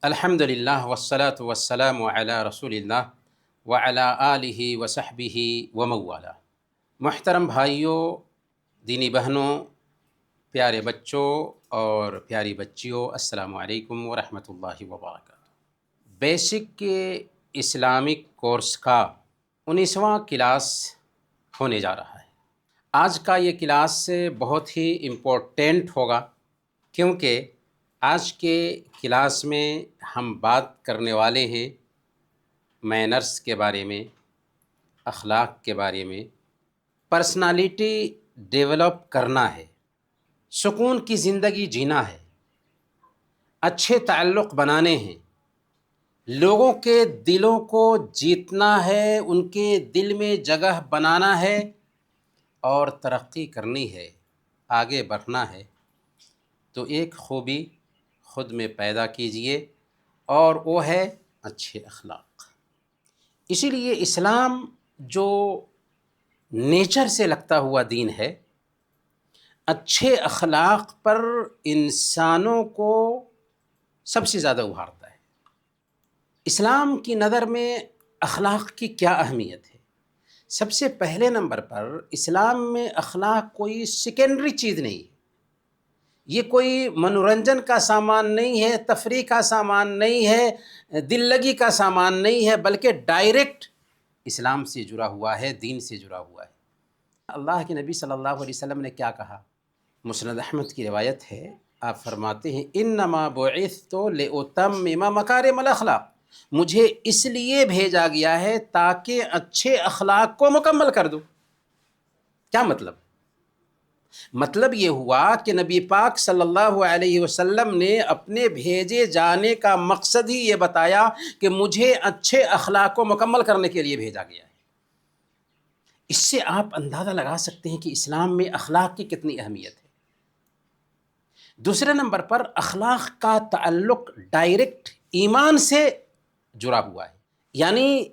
الحمد للہ والصلاة والسلام علی رسول اللہ وعلی آلہ وصحبہ وموالا۔ محترم بھائیوں، دینی بہنوں، پیارے بچوں اور پیاری بچیوں، السلام علیکم ورحمۃ اللہ وبرکاتہ۔ بیسک اسلامک کورس کا 19واں کلاس ہونے جا رہا ہے۔ آج کا یہ کلاس بہت ہی امپورٹنٹ ہوگا، کیونکہ آج کے کلاس میں ہم بات کرنے والے ہیں مینرز کے بارے میں، اخلاق کے بارے میں۔ پرسنالٹی ڈیولپ کرنا ہے، سکون کی زندگی جینا ہے، اچھے تعلق بنانے ہیں، لوگوں کے دلوں کو جیتنا ہے، ان کے دل میں جگہ بنانا ہے اور ترقی کرنی ہے، آگے بڑھنا ہے۔ تو ایک خوبی خود میں پیدا کیجئے اور وہ ہے اچھے اخلاق۔ اسی لیے اسلام جو نیچر سے لگتا ہوا دین ہے، اچھے اخلاق پر انسانوں کو سب سے زیادہ ابھارتا ہے۔ اسلام کی نظر میں اخلاق کی کیا اہمیت ہے؟ سب سے پہلے نمبر پر اسلام میں اخلاق کوئی سیکنڈری چیز نہیں ہے، یہ کوئی منورنجن کا سامان نہیں ہے، تفریح کا سامان نہیں ہے، دل لگی کا سامان نہیں ہے، بلکہ ڈائریکٹ اسلام سے جڑا ہوا ہے، دین سے جڑا ہوا ہے۔ اللہ کے نبی صلی اللہ علیہ وسلم نے کیا کہا؟ مسند احمد کی روایت ہے، آپ فرماتے ہیں انما بعثت لأتمم مکارم الاخلاق، مجھے اس لیے بھیجا گیا ہے تاکہ اچھے اخلاق کو مکمل کر دوں۔ کیا مطلب؟ مطلب یہ ہوا کہ نبی پاک صلی اللہ علیہ وسلم نے اپنے بھیجے جانے کا مقصد ہی یہ بتایا کہ مجھے اچھے اخلاق کو مکمل کرنے کے لیے بھیجا گیا ہے۔ اس سے آپ اندازہ لگا سکتے ہیں کہ اسلام میں اخلاق کی کتنی اہمیت ہے۔ دوسرے نمبر پر اخلاق کا تعلق ڈائریکٹ ایمان سے جڑا ہوا ہے، یعنی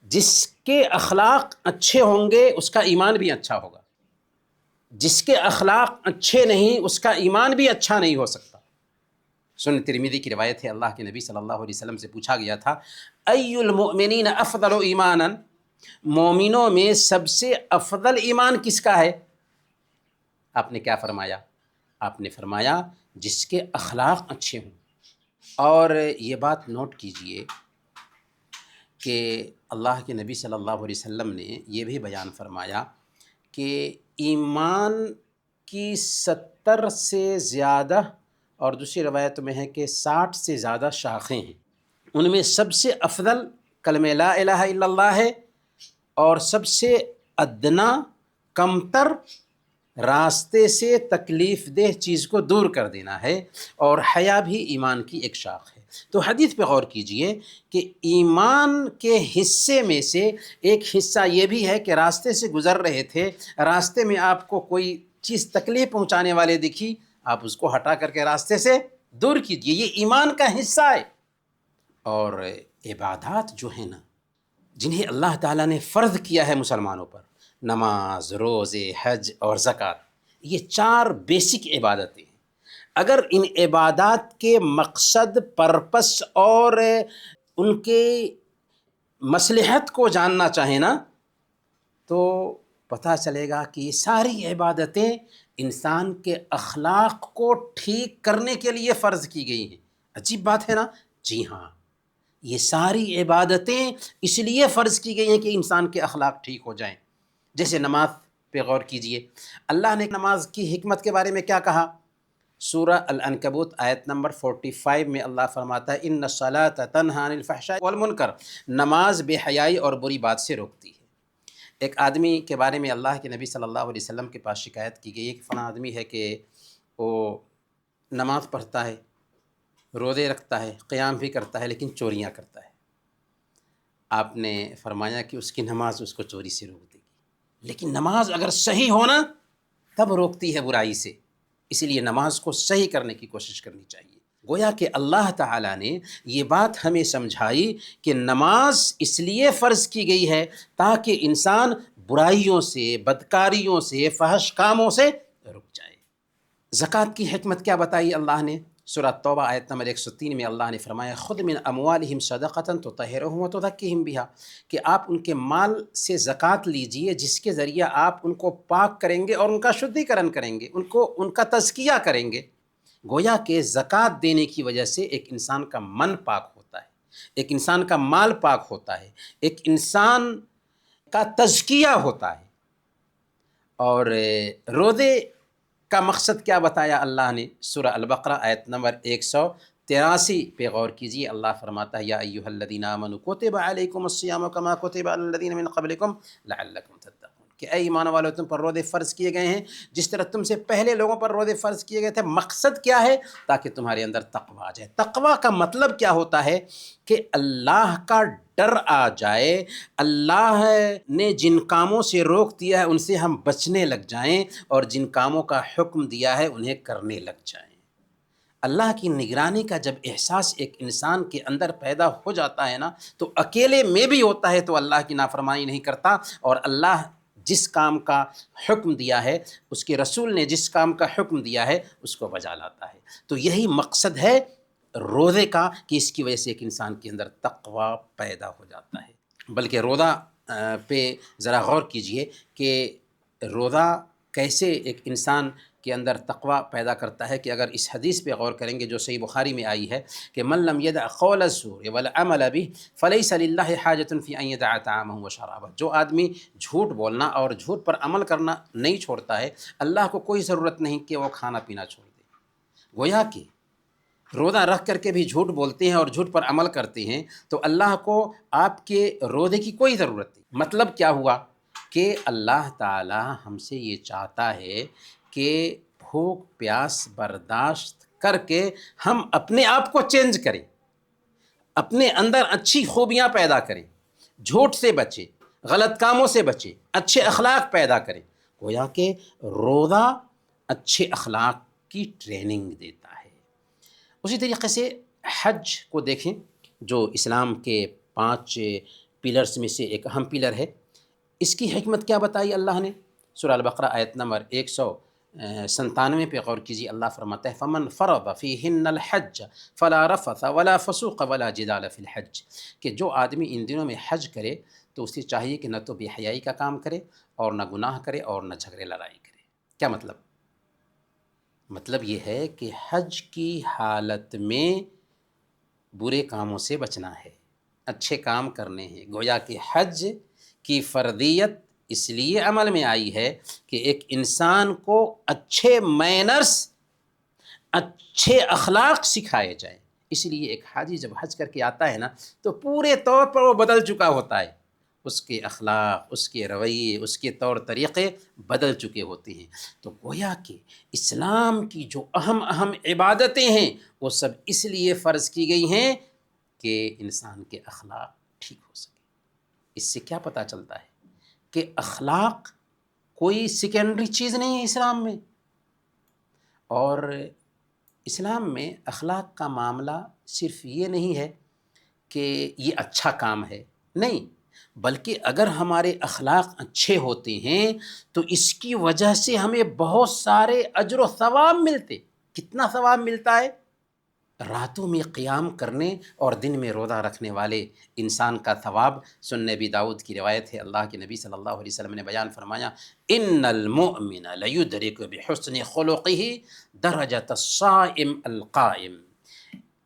جس کے اخلاق اچھے ہوں گے اس کا ایمان بھی اچھا ہوگا، جس کے اخلاق اچھے نہیں اس کا ایمان بھی اچھا نہیں ہو سکتا۔ سنن ترمذی کی روایت ہے، اللہ کے نبی صلی اللہ علیہ وسلم سے پوچھا گیا تھا ای المؤمنین افضل ایمانا، مومنوں میں سب سے افضل ایمان کس کا ہے؟ آپ نے کیا فرمایا؟ آپ نے فرمایا جس کے اخلاق اچھے ہوں۔ اور یہ بات نوٹ کیجئے کہ اللہ کے نبی صلی اللہ علیہ وسلم نے یہ بھی بیان فرمایا کہ ایمان کی 70 سے زیادہ اور دوسری روایت میں ہے کہ 60 سے زیادہ شاخیں ہیں، ان میں سب سے افضل کلمہ لا الہ الا اللہ ہے، اور سب سے ادنا کمتر راستے سے تکلیف دہ چیز کو دور کر دینا ہے، اور حیا بھی ایمان کی ایک شاخ ہے۔ تو حدیث پہ غور کیجئے کہ ایمان کے حصے میں سے ایک حصہ یہ بھی ہے کہ راستے سے گزر رہے تھے، راستے میں آپ کو کوئی چیز تکلیف پہنچانے والے دکھی، آپ اس کو ہٹا کر کے راستے سے دور کیجئے، یہ ایمان کا حصہ ہے۔ اور عبادات جو ہیں نا، جنہیں اللہ تعالیٰ نے فرض کیا ہے مسلمانوں پر، نماز، روزے، حج اور زکوٰۃ، یہ 4 بیسک عبادتیں ہیں۔ اگر ان عبادات کے مقصد، پرپس اور ان کے مصلحت کو جاننا چاہیں نا، تو پتہ چلے گا کہ یہ ساری عبادتیں انسان کے اخلاق کو ٹھیک کرنے کے لیے فرض کی گئی ہیں۔ عجیب بات ہے نا؟ جی ہاں، یہ ساری عبادتیں اس لیے فرض کی گئی ہیں کہ انسان کے اخلاق ٹھیک ہو جائیں۔ جیسے نماز پہ غور کیجئے، اللہ نے نماز کی حکمت کے بارے میں کیا کہا؟ سورہ العنکبوت آیت نمبر 45 میں اللہ فرماتا ہے ان الصلاۃ تنہی عن الفحشاء والمنکر، نماز بے حیائی اور بری بات سے روکتی ہے۔ ایک آدمی کے بارے میں اللہ کے نبی صلی اللہ علیہ وسلم کے پاس شکایت کی گئی ہے کہ فلاں آدمی ہے کہ وہ نماز پڑھتا ہے، روزے رکھتا ہے، قیام بھی کرتا ہے، لیکن چوریاں کرتا ہے۔ آپ نے فرمایا کہ اس کی نماز اس کو چوری سے روک دے گی، لیکن نماز اگر صحیح ہونا تب روکتی ہے برائی سے، اس لیے نماز کو صحیح کرنے کی کوشش کرنی چاہیے۔ گویا کہ اللہ تعالیٰ نے یہ بات ہمیں سمجھائی کہ نماز اس لیے فرض کی گئی ہے تاکہ انسان برائیوں سے، بدکاریوں سے، فحش کاموں سے رک جائے۔ زکوٰۃ کی حکمت کیا بتائی اللہ نے؟ سورہ توبہ آیت نمبر 103 میں اللہ نے فرمایا خذ من اموالہم صدقۃ تطہرہم وتزکیہم بہا، کہ آپ ان کے مال سے زکوٰۃ لیجئے جس کے ذریعہ آپ ان کو پاک کریں گے اور ان کا شدھیکرن کریں گے، ان کا تزکیہ کریں گے۔ گویا کہ زکوٰۃ دینے کی وجہ سے ایک انسان کا من پاک ہوتا ہے، ایک انسان کا مال پاک ہوتا ہے، ایک انسان کا تزکیہ ہوتا ہے۔ اور روزے کا مقصد کیا بتایا اللہ نے؟ سورہ البقرہ آیت نمبر 183 پہ غور کیجیے، اللہ فرماتا ہے یا ایھا الذین آمنوا کتب علیکم الصیام کما کتب علی الذین من قبلکم لعلکم تتقون، کہ اے ایمان والو تم پر روزے فرض کیے گئے ہیں جس طرح تم سے پہلے لوگوں پر روزے فرض کیے گئے تھے۔ مقصد کیا ہے؟ تاکہ تمہارے اندر تقویٰ آ جائے۔ تقویٰ کا مطلب کیا ہوتا ہے؟ کہ اللہ کا ڈر آ جائے، اللہ نے جن کاموں سے روک دیا ہے ان سے ہم بچنے لگ جائیں، اور جن کاموں کا حکم دیا ہے انہیں کرنے لگ جائیں۔ اللہ کی نگرانی کا جب احساس ایک انسان کے اندر پیدا ہو جاتا ہے نا، تو اکیلے میں بھی ہوتا ہے تو اللہ کی نافرمانی نہیں کرتا، اور اللہ جس کام کا حکم دیا ہے، اس کے رسول نے جس کام کا حکم دیا ہے اس کو بجا لاتا ہے۔ تو یہی مقصد ہے روزے کا، کہ اس کی وجہ سے ایک انسان کے اندر تقویٰ پیدا ہو جاتا ہے۔ بلکہ روزہ پہ ذرا غور کیجئے کہ روزہ کیسے ایک انسان کے اندر تقویٰ پیدا کرتا ہے، کہ اگر اس حدیث پہ غور کریں گے جو صحیح بخاری میں آئی ہے کہ من لم يدع قول الزور والعمل به فليس لله حاجة في ان يدع طعامه وشرابه، جو آدمی جھوٹ بولنا اور جھوٹ پر عمل کرنا نہیں چھوڑتا ہے، اللہ کو کوئی ضرورت نہیں کہ وہ کھانا پینا چھوڑ دے۔ گویا کہ روزہ رکھ کر کے بھی جھوٹ بولتے ہیں اور جھوٹ پر عمل کرتے ہیں تو اللہ کو آپ کے روزے کی کوئی ضرورت نہیں۔ مطلب کیا ہوا؟ کہ اللہ تعالی ہم سے یہ چاہتا ہے کہ بھوک پیاس برداشت کر کے ہم اپنے آپ کو چینج کریں، اپنے اندر اچھی خوبیاں پیدا کریں، جھوٹ سے بچیں، غلط کاموں سے بچیں، اچھے اخلاق پیدا کریں۔ گویا کہ روزہ اچھے اخلاق کی ٹریننگ دیتا ہے۔ اسی طریقے سے حج کو دیکھیں، جو اسلام کے 5 پلرز میں سے ایک اہم پلر ہے۔ اس کی حکمت کیا بتائی اللہ نے؟ سورہ البقرہ آیت نمبر 197 پہ غور کیجیے، اللہ فرماتا ہے فَمَنْ فَرَضَ فِيهِنَّ الْحَجَّ فَلَا رَفَثَ وَلَا فُسُوقَ وَلَا جِدَالَ فِي الْحَجِّ، کہ جو آدمی ان دنوں میں حج کرے تو اسے چاہیے کہ نہ تو بے حیائی کا کام کرے اور نہ گناہ کرے اور نہ جھگڑے لڑائی کرے۔ کیا مطلب؟ مطلب یہ ہے کہ حج کی حالت میں برے کاموں سے بچنا ہے، اچھے کام کرنے ہیں۔ گویا کہ حج کی فرضیت اس لیے عمل میں آئی ہے کہ ایک انسان کو اچھے مینرز، اچھے اخلاق سکھائے جائیں۔ اس لیے ایک حاجی جب حج کر کے آتا ہے نا تو پورے طور پر وہ بدل چکا ہوتا ہے، اس کے اخلاق، اس کے رویے، اس کے طور طریقے بدل چکے ہوتے ہیں۔ تو گویا کہ اسلام کی جو اہم عبادتیں ہیں وہ سب اس لیے فرض کی گئی ہیں کہ انسان کے اخلاق ٹھیک ہو سکے۔ اس سے کیا پتہ چلتا ہے کہ اخلاق کوئی سیکنڈری چیز نہیں ہے اسلام میں، اور اسلام میں اخلاق کا معاملہ صرف یہ نہیں ہے کہ یہ اچھا کام ہے، نہیں، بلکہ اگر ہمارے اخلاق اچھے ہوتے ہیں تو اس کی وجہ سے ہمیں بہت سارے اجر و ثواب ملتے۔ کتنا ثواب ملتا ہے؟ راتوں میں قیام کرنے اور دن میں روزہ رکھنے والے انسان کا ثواب۔ سنن ابی داؤد کی روایت ہے، اللہ کے نبی صلی اللہ علیہ وسلم نے بیان فرمایا ان المؤمن لیدرک بحسن خلقہ درجۃ الصائم القائم،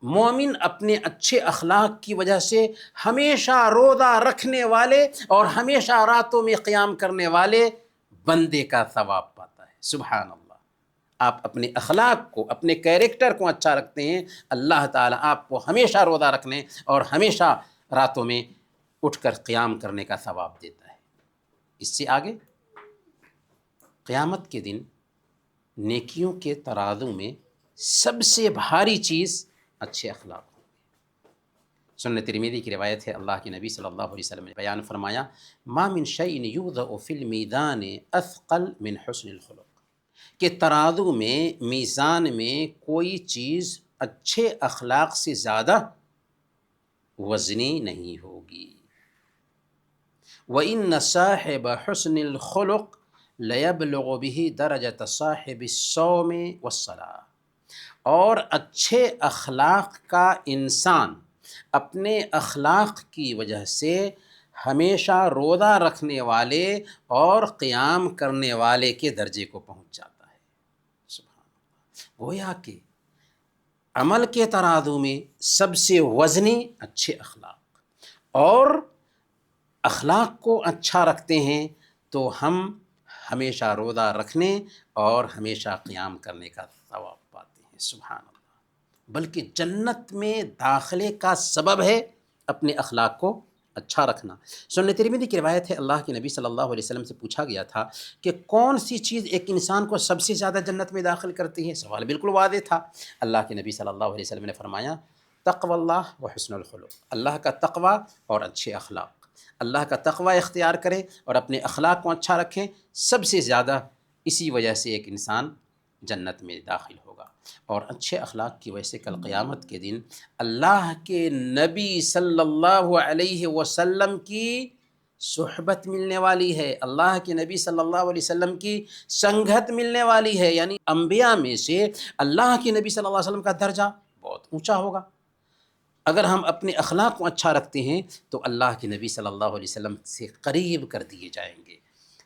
مومن اپنے اچھے اخلاق کی وجہ سے ہمیشہ روزہ رکھنے والے اور ہمیشہ راتوں میں قیام کرنے والے بندے کا ثواب پاتا ہے۔ سبحان اللہ! آپ اپنے اخلاق کو، اپنے کیریکٹر کو اچھا رکھتے ہیں، اللہ تعالیٰ آپ کو ہمیشہ روزہ رکھنے اور ہمیشہ راتوں میں اٹھ کر قیام کرنے کا ثواب دیتا ہے۔ اس سے آگے قیامت کے دن نیکیوں کے ترازو میں سب سے بھاری چیز اچھے اخلاق ہوں گے۔ سنن ترمذی کی روایت ہے، اللہ کے نبی صلی اللہ علیہ وسلم نے بیان فرمایا ما من شیء یوضع فی المیزان اثقل من حسن الخلق، کہ ترازو میں، میزان میں کوئی چیز اچھے اخلاق سے زیادہ وزنی نہیں ہوگی۔ وَإِنَّ صَاحِبَ حُسْنِ الْخُلُقِ لَيَبْلُغُ بِهِ دَرَجَةَ صَاحِبِ الصَّوْمِ وَالصَّلَاةِ، اور اچھے اخلاق کا انسان اپنے اخلاق کی وجہ سے ہمیشہ روزہ رکھنے والے اور قیام کرنے والے کے درجے کو پہنچ جاتا ہے۔ سبحان اللہ، گویا کہ عمل کے ترازو میں سب سے وزنی اچھے اخلاق، اور اخلاق کو اچھا رکھتے ہیں تو ہم ہمیشہ روزہ رکھنے اور ہمیشہ قیام کرنے کا ثواب پاتے ہیں۔ سبحان اللہ، بلکہ جنت میں داخلے کا سبب ہے اپنے اخلاق کو اچھا رکھنا۔ سنن ترمذی کی روایت ہے، اللہ کے نبی صلی اللہ علیہ وسلم سے پوچھا گیا تھا کہ کون سی چیز ایک انسان کو سب سے زیادہ جنت میں داخل کرتی ہے؟ سوال بالکل واضح تھا۔ اللہ کے نبی صلی اللہ علیہ وسلم نے فرمایا، تقوی اللہ و حسن الخلق، اللہ کا تقوی اور اچھے اخلاق۔ اللہ کا تقوی اختیار کرے اور اپنے اخلاق کو اچھا رکھیں، سب سے زیادہ اسی وجہ سے ایک انسان جنت میں داخل ہوگا۔ اور اچھے اخلاق کی وجہ سے کل قیامت کے دن اللہ کے نبی صلی اللہ علیہ وسلم کی صحبت ملنے والی ہے، اللہ کے نبی صلی اللہ علیہ وسلم کی سنگت ملنے والی ہے، یعنی انبیاء میں سے اللہ کے نبی صلی اللہ علیہ وسلم کا درجہ بہت اونچا ہوگا۔ اگر ہم اپنے اخلاق کو اچھا رکھتے ہیں تو اللہ کے نبی صلی اللہ علیہ وسلم سے قریب کر دیے جائیں گے۔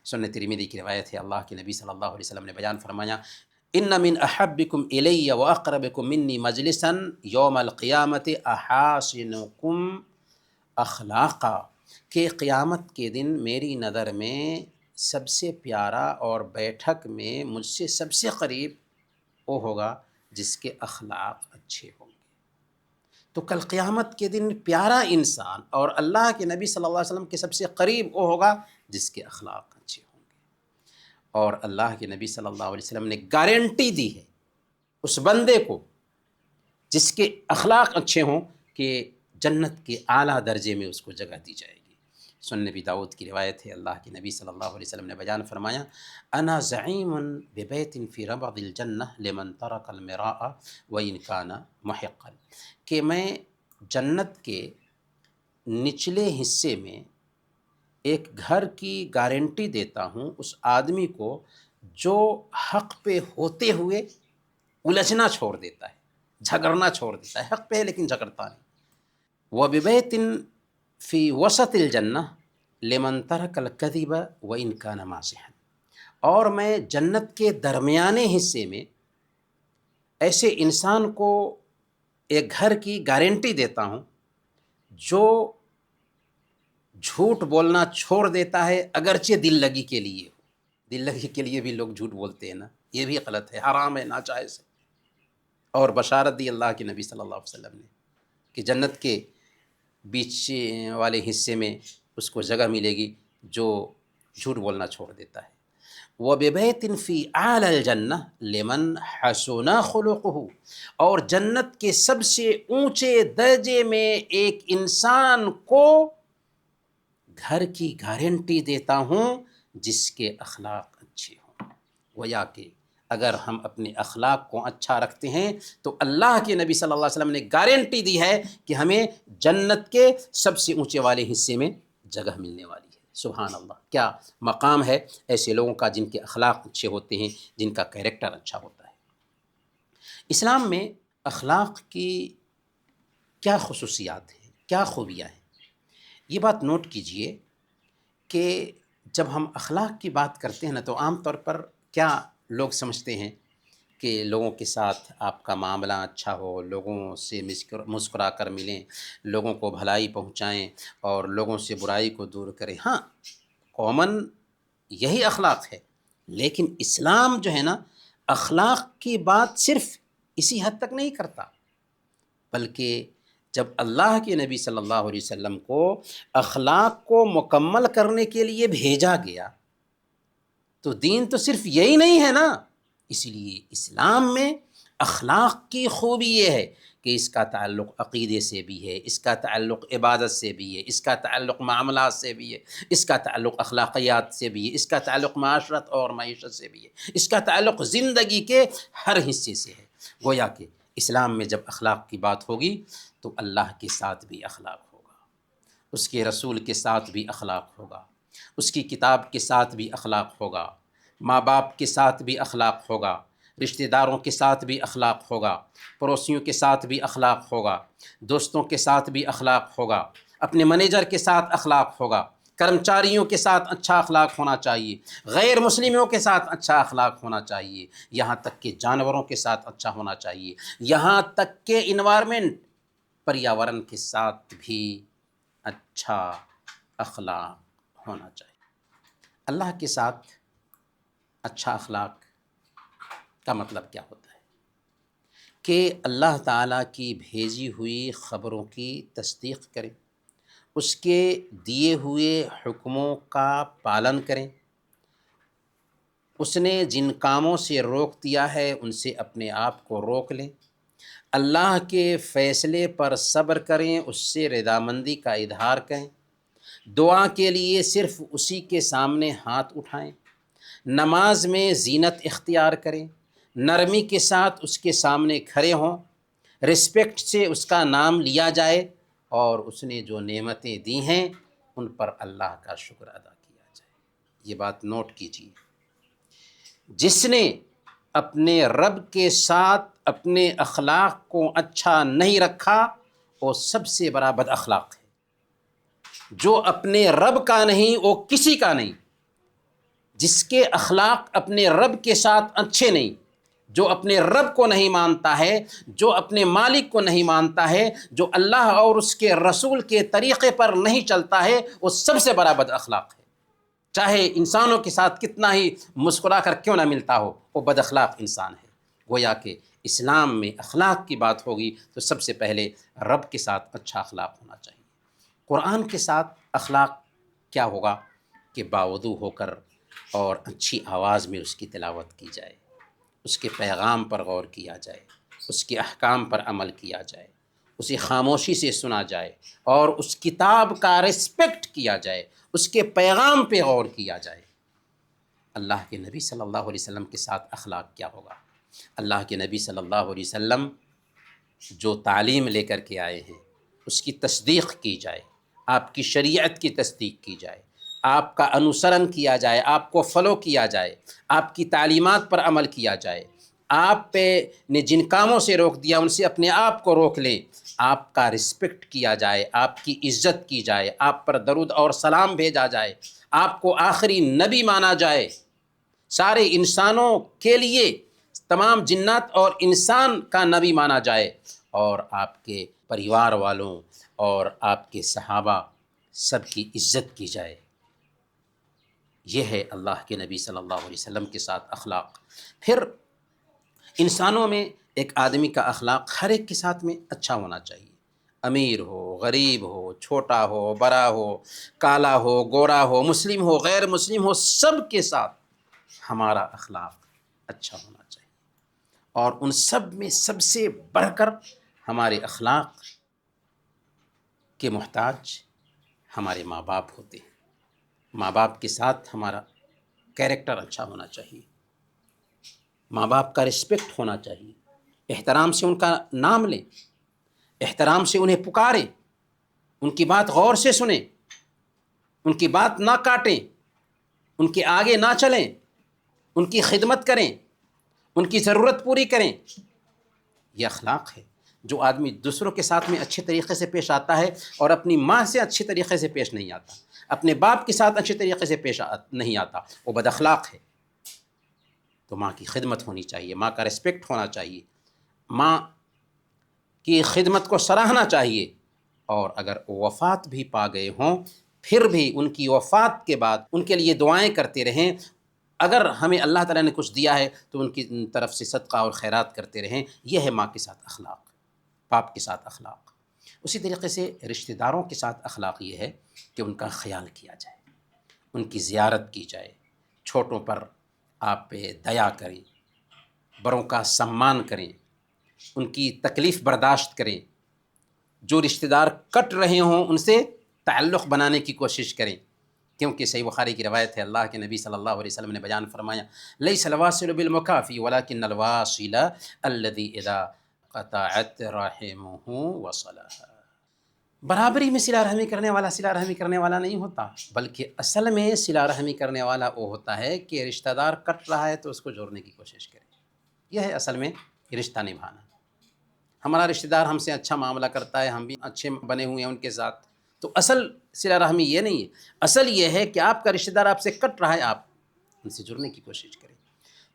سنن ترمذی کی روایت ہے، اللہ کے نبی صلی اللہ علیہ وسلم نے بیان فرمایا، ان من احبکم الی واقربکم منی مجلسا یوم القیامت احاسنکم اخلاقا، کہ قیامت کے دن میری نظر میں سب سے پیارا اور بیٹھک میں مجھ سے سب سے قریب وہ ہوگا جس کے اخلاق اچھے ہوں گے۔ تو کل قیامت کے دن پیارا انسان اور اللہ کے نبی صلی اللہ علیہ وسلم کے سب سے قریب وہ ہوگا جس کے اخلاق اچھے ہوں گے۔ اور اللہ کے نبی صلی اللہ علیہ وسلم نے گارنٹی دی ہے اس بندے کو جس کے اخلاق اچھے ہوں کہ جنت کے اعلیٰ درجے میں اس کو جگہ دی جائے گی۔ سنن نبی داؤد کی روایت ہے، اللہ کے نبی صلی اللہ علیہ وسلم نے بیان فرمایا، انا زعیم ببیت فی ربض الجنہ لمن ترک المراء وان کان محقا، کہ میں جنت کے نچلے حصے میں ایک گھر کی گارنٹی دیتا ہوں اس آدمی کو جو حق پہ ہوتے ہوئے الجھنا چھوڑ دیتا ہے، جھگڑنا چھوڑ دیتا ہے، حق پہ ہے لیکن جھگڑتا نہیں۔ وببیت فی وسط الجنہ لمن ترک الکذب وان کان مازحا، اور میں جنت کے درمیانے حصے میں ایسے انسان کو ایک گھر کی گارنٹی دیتا ہوں جو جھوٹ بولنا چھوڑ دیتا ہے، اگرچہ دل لگی کے لیے ہو۔ دل لگی کے لیے بھی لوگ جھوٹ بولتے ہیں نا، یہ بھی غلط ہے، حرام ہے، ناجائز ہے۔ اور بشارت دی اللہ کے نبی صلی اللہ علیہ وسلم نے کہ جنت کے بیچ والے حصے میں اس کو جگہ ملے گی جو جھوٹ بولنا چھوڑ دیتا ہے۔ وَبِبَيْتٍ فِي أَعْلَى الْجَنَّةِ لِمَنْ حَسُنَ خُلُقُهُ، اور جنت کے سب سے اونچے درجے میں ایک انسان کو گھر کی گارنٹی دیتا ہوں جس کے اخلاق اچھے ہوں۔ گویا کہ اگر ہم اپنے اخلاق کو اچھا رکھتے ہیں تو اللہ کے نبی صلی اللہ علیہ وسلم نے گارنٹی دی ہے کہ ہمیں جنت کے سب سے اونچے والے حصے میں جگہ ملنے والی ہے۔ سبحان اللہ، کیا مقام ہے ایسے لوگوں کا جن کے اخلاق اچھے ہوتے ہیں، جن کا کیریکٹر اچھا ہوتا ہے۔ اسلام میں اخلاق کی کیا خصوصیات ہیں، کیا خوبیاں ہیں؟ یہ بات نوٹ کیجئے کہ جب ہم اخلاق کی بات کرتے ہیں نا تو عام طور پر کیا لوگ سمجھتے ہیں کہ لوگوں کے ساتھ آپ کا معاملہ اچھا ہو، لوگوں سے مسکرا کر ملیں، لوگوں کو بھلائی پہنچائیں اور لوگوں سے برائی کو دور کریں۔ ہاں، کامن یہی اخلاق ہے، لیکن اسلام جو ہے نا اخلاق کی بات صرف اسی حد تک نہیں کرتا، بلکہ جب اللہ کے نبی صلی اللہ علیہ وسلم کو اخلاق کو مکمل کرنے کے لیے بھیجا گیا تو دین تو صرف یہی نہیں ہے نا، اس لیے اسلام میں اخلاق کی خوبی یہ ہے کہ اس کا تعلق عقیدے سے بھی ہے، اس کا تعلق عبادت سے بھی ہے، اس کا تعلق معاملات سے بھی ہے، اس کا تعلق اخلاقیات سے بھی ہے، اس کا تعلق معاشرت اور معیشت سے بھی ہے، اس کا تعلق زندگی کے ہر حصے سے ہے۔ گویا کہ اسلام میں جب اخلاق کی بات ہوگی تو اللہ کے ساتھ بھی اخلاق ہوگا، اس کے رسول کے ساتھ بھی اخلاق ہوگا، اس کی کتاب کے ساتھ بھی اخلاق ہوگا، ماں باپ کے ساتھ بھی اخلاق ہوگا، رشتہ داروں کے ساتھ بھی اخلاق ہوگا، پڑوسیوں کے ساتھ بھی اخلاق ہوگا، دوستوں کے ساتھ بھی اخلاق ہوگا، اپنے مینیجر کے ساتھ اخلاق ہوگا، کرمچاریوں کے ساتھ اچھا اخلاق ہونا چاہیے، غیر مسلموں کے ساتھ اچھا اخلاق ہونا چاہیے، یہاں تک کہ جانوروں کے ساتھ اچھا ہونا چاہیے، یہاں تک کہ انوائرمنٹ پریاورن کے ساتھ بھی اچھا اخلاق ہونا چاہیے۔ اللہ کے ساتھ اچھا اخلاق کا مطلب کیا ہوتا ہے؟ کہ اللہ تعالیٰ کی بھیجی ہوئی خبروں کی تصدیق کریں، اس کے دیے ہوئے حکموں کا پالن کریں، اس نے جن کاموں سے روک دیا ہے ان سے اپنے آپ کو روک لیں، اللہ کے فیصلے پر صبر کریں، اس سے رضامندی کا اظہار کریں، دعا کے لیے صرف اسی کے سامنے ہاتھ اٹھائیں، نماز میں زینت اختیار کریں، نرمی کے ساتھ اس کے سامنے کھڑے ہوں، رسپیکٹ سے اس کا نام لیا جائے، اور اس نے جو نعمتیں دی ہیں ان پر اللہ کا شکر ادا کیا جائے۔ یہ بات نوٹ کیجیے، جس نے اپنے رب کے ساتھ اپنے اخلاق کو اچھا نہیں رکھا وہ سب سے بڑا بد اخلاق ہے۔ جو اپنے رب کا نہیں وہ کسی کا نہیں، جس کے اخلاق اپنے رب کے ساتھ اچھے نہیں، جو اپنے رب کو نہیں مانتا ہے، جو اپنے مالک کو نہیں مانتا ہے، جو اللہ اور اس کے رسول کے طریقے پر نہیں چلتا ہے، وہ سب سے بڑا بد اخلاق ہے۔ چاہے انسانوں کے ساتھ کتنا ہی مسکرا کر کیوں نہ ملتا ہو، وہ بد اخلاق انسان ہے۔ گویا کہ اسلام میں اخلاق کی بات ہوگی تو سب سے پہلے رب کے ساتھ اچھا اخلاق ہونا چاہیے۔ قرآن کے ساتھ اخلاق کیا ہوگا کہ باوضو ہو کر اور اچھی آواز میں اس کی تلاوت کی جائے، اس کے پیغام پر غور کیا جائے، اس کے احکام پر عمل کیا جائے، اسے خاموشی سے سنا جائے اور اس کتاب کا رسپیکٹ کیا جائے، اس کے پیغام پہ غور کیا جائے۔ اللہ کے نبی صلی اللہ علیہ وسلم کے ساتھ اخلاق کیا ہوگا؟ اللہ کے نبی صلی اللہ علیہ وسلم جو تعلیم لے کر کے آئے ہیں اس کی تصدیق کی جائے، آپ کی شریعت کی تصدیق کی جائے، آپ کا انوسرن کیا جائے، آپ کو فالو کیا جائے، آپ کی تعلیمات پر عمل کیا جائے، آپ پہ نے جن کاموں سے روک دیا ان سے اپنے آپ کو روک لیں، آپ کا رسپیکٹ کیا جائے، آپ کی عزت کی جائے، آپ پر درود اور سلام بھیجا جائے، آپ کو آخری نبی مانا جائے، سارے انسانوں کے لیے تمام جنات اور انسان کا نبی مانا جائے، اور آپ کے پریوار والوں اور آپ کے صحابہ سب کی عزت کی جائے۔ یہ ہے اللہ کے نبی صلی اللہ علیہ وسلم کے ساتھ اخلاق۔ پھر انسانوں میں ایک آدمی کا اخلاق ہر ایک کے ساتھ میں اچھا ہونا چاہیے، امیر ہو، غریب ہو، چھوٹا ہو، بڑا ہو، کالا ہو، گورا ہو، مسلم ہو، غیر مسلم ہو، سب کے ساتھ ہمارا اخلاق اچھا ہونا چاہیے۔ اور ان سب میں سب سے بڑھ کر ہمارے اخلاق کے محتاج ہمارے ماں باپ ہوتے ہیں۔ ماں باپ کے ساتھ ہمارا کیریکٹر اچھا ہونا چاہیے، ماں باپ کا رسپیکٹ ہونا چاہیے، احترام سے ان کا نام لیں، احترام سے انہیں پکاریں، ان کی بات غور سے سنیں، ان کی بات نہ کاٹیں، ان کے آگے نہ چلیں، ان کی خدمت کریں، ان کی ضرورت پوری کریں۔ یہ اخلاق ہے۔ جو آدمی دوسروں کے ساتھ میں اچھے طریقے سے پیش آتا ہے اور اپنی ماں سے اچھے طریقے سے پیش نہیں آتا، اپنے باپ کے ساتھ اچھے طریقے سے پیش نہیں آتا، وہ بد اخلاق ہے۔ تو ماں کی خدمت ہونی چاہیے، ماں کا رسپیکٹ ہونا چاہیے، ماں کی خدمت کو سراہنا چاہیے، اور اگر وفات بھی پا گئے ہوں پھر بھی ان کی وفات کے بعد ان کے لیے دعائیں کرتے رہیں۔ اگر ہمیں اللہ تعالیٰ نے کچھ دیا ہے تو ان کی طرف سے صدقہ اور خیرات کرتے رہیں۔ یہ ہے ماں کے ساتھ اخلاق، باپ کے ساتھ اخلاق۔ اسی طریقے سے رشتہ داروں کے ساتھ اخلاق یہ ہے کہ ان کا خیال کیا جائے، ان کی زیارت کی جائے، چھوٹوں پر آپ پہ دیا کریں، بڑوں کا سمان کریں، ان کی تکلیف برداشت کریں، جو رشتہ دار کٹ رہے ہوں ان سے تعلق بنانے کی کوشش کریں، کیونکہ صحیح بخاری کی روایت ہے، اللہ کے نبی صلی اللہ علیہ وسلم نے بیان فرمایا، لیس الواصل بالمکافی ولکن الواصل الذی اذا قطعت رحمہ وصلها۔ برابری میں صلہ رحمی کرنے والا صلہ رحمی کرنے والا نہیں ہوتا، بلکہ اصل میں صلہ رحمی کرنے والا وہ ہوتا ہے کہ رشتہ دار کٹ رہا ہے تو اس کو جوڑنے کی کوشش کرے۔ یہ ہے اصل میں رشتہ نبھانا۔ ہمارا رشتہ دار ہم سے اچھا معاملہ کرتا ہے، ہم بھی اچھے بنے ہوئے ہیں ان کے ساتھ، تو اصل صلہ رحمی یہ نہیں ہے، اصل یہ ہے کہ آپ کا رشتہ دار آپ سے کٹ رہا ہے، آپ ان سے جڑنے کی کوشش کریں۔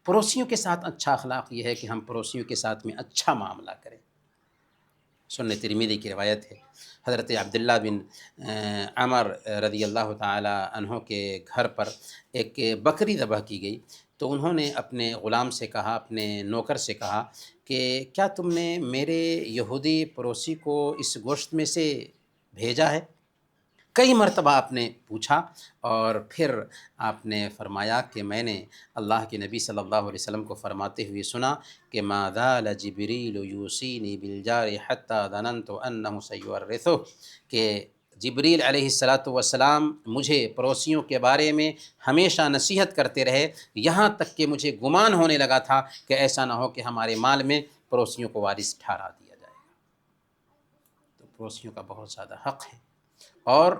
پڑوسیوں کے ساتھ اچھا اخلاق یہ ہے کہ ہم پڑوسیوں کے ساتھ میں اچھا معاملہ کریں۔ سنن ترمذی کی روایت ہے، حضرت عبداللہ بن عمر رضی اللہ تعالی عنہ کے گھر پر ایک بکری ذبح کی گئی، تو انہوں نے اپنے غلام سے کہا، اپنے نوکر سے کہا کہ کیا تم نے میرے یہودی پڑوسی کو اس گوشت میں سے بھیجا ہے؟ کئی مرتبہ آپ نے پوچھا، اور پھر آپ نے فرمایا کہ میں نے اللہ کے نبی صلی اللہ علیہ وسلم کو فرماتے ہوئے سنا کہ ما زال جبریل یوصینی بالجار حتی ظننت انہ سیورثہ، کہ جبریل علیہ السلام مجھے پڑوسیوں کے بارے میں ہمیشہ نصیحت کرتے رہے، یہاں تک کہ مجھے گمان ہونے لگا تھا کہ ایسا نہ ہو کہ ہمارے مال میں پڑوسیوں کو وارث ٹھہرا دیا جائے گا۔ تو پڑوسیوں کا بہت زیادہ حق ہے، اور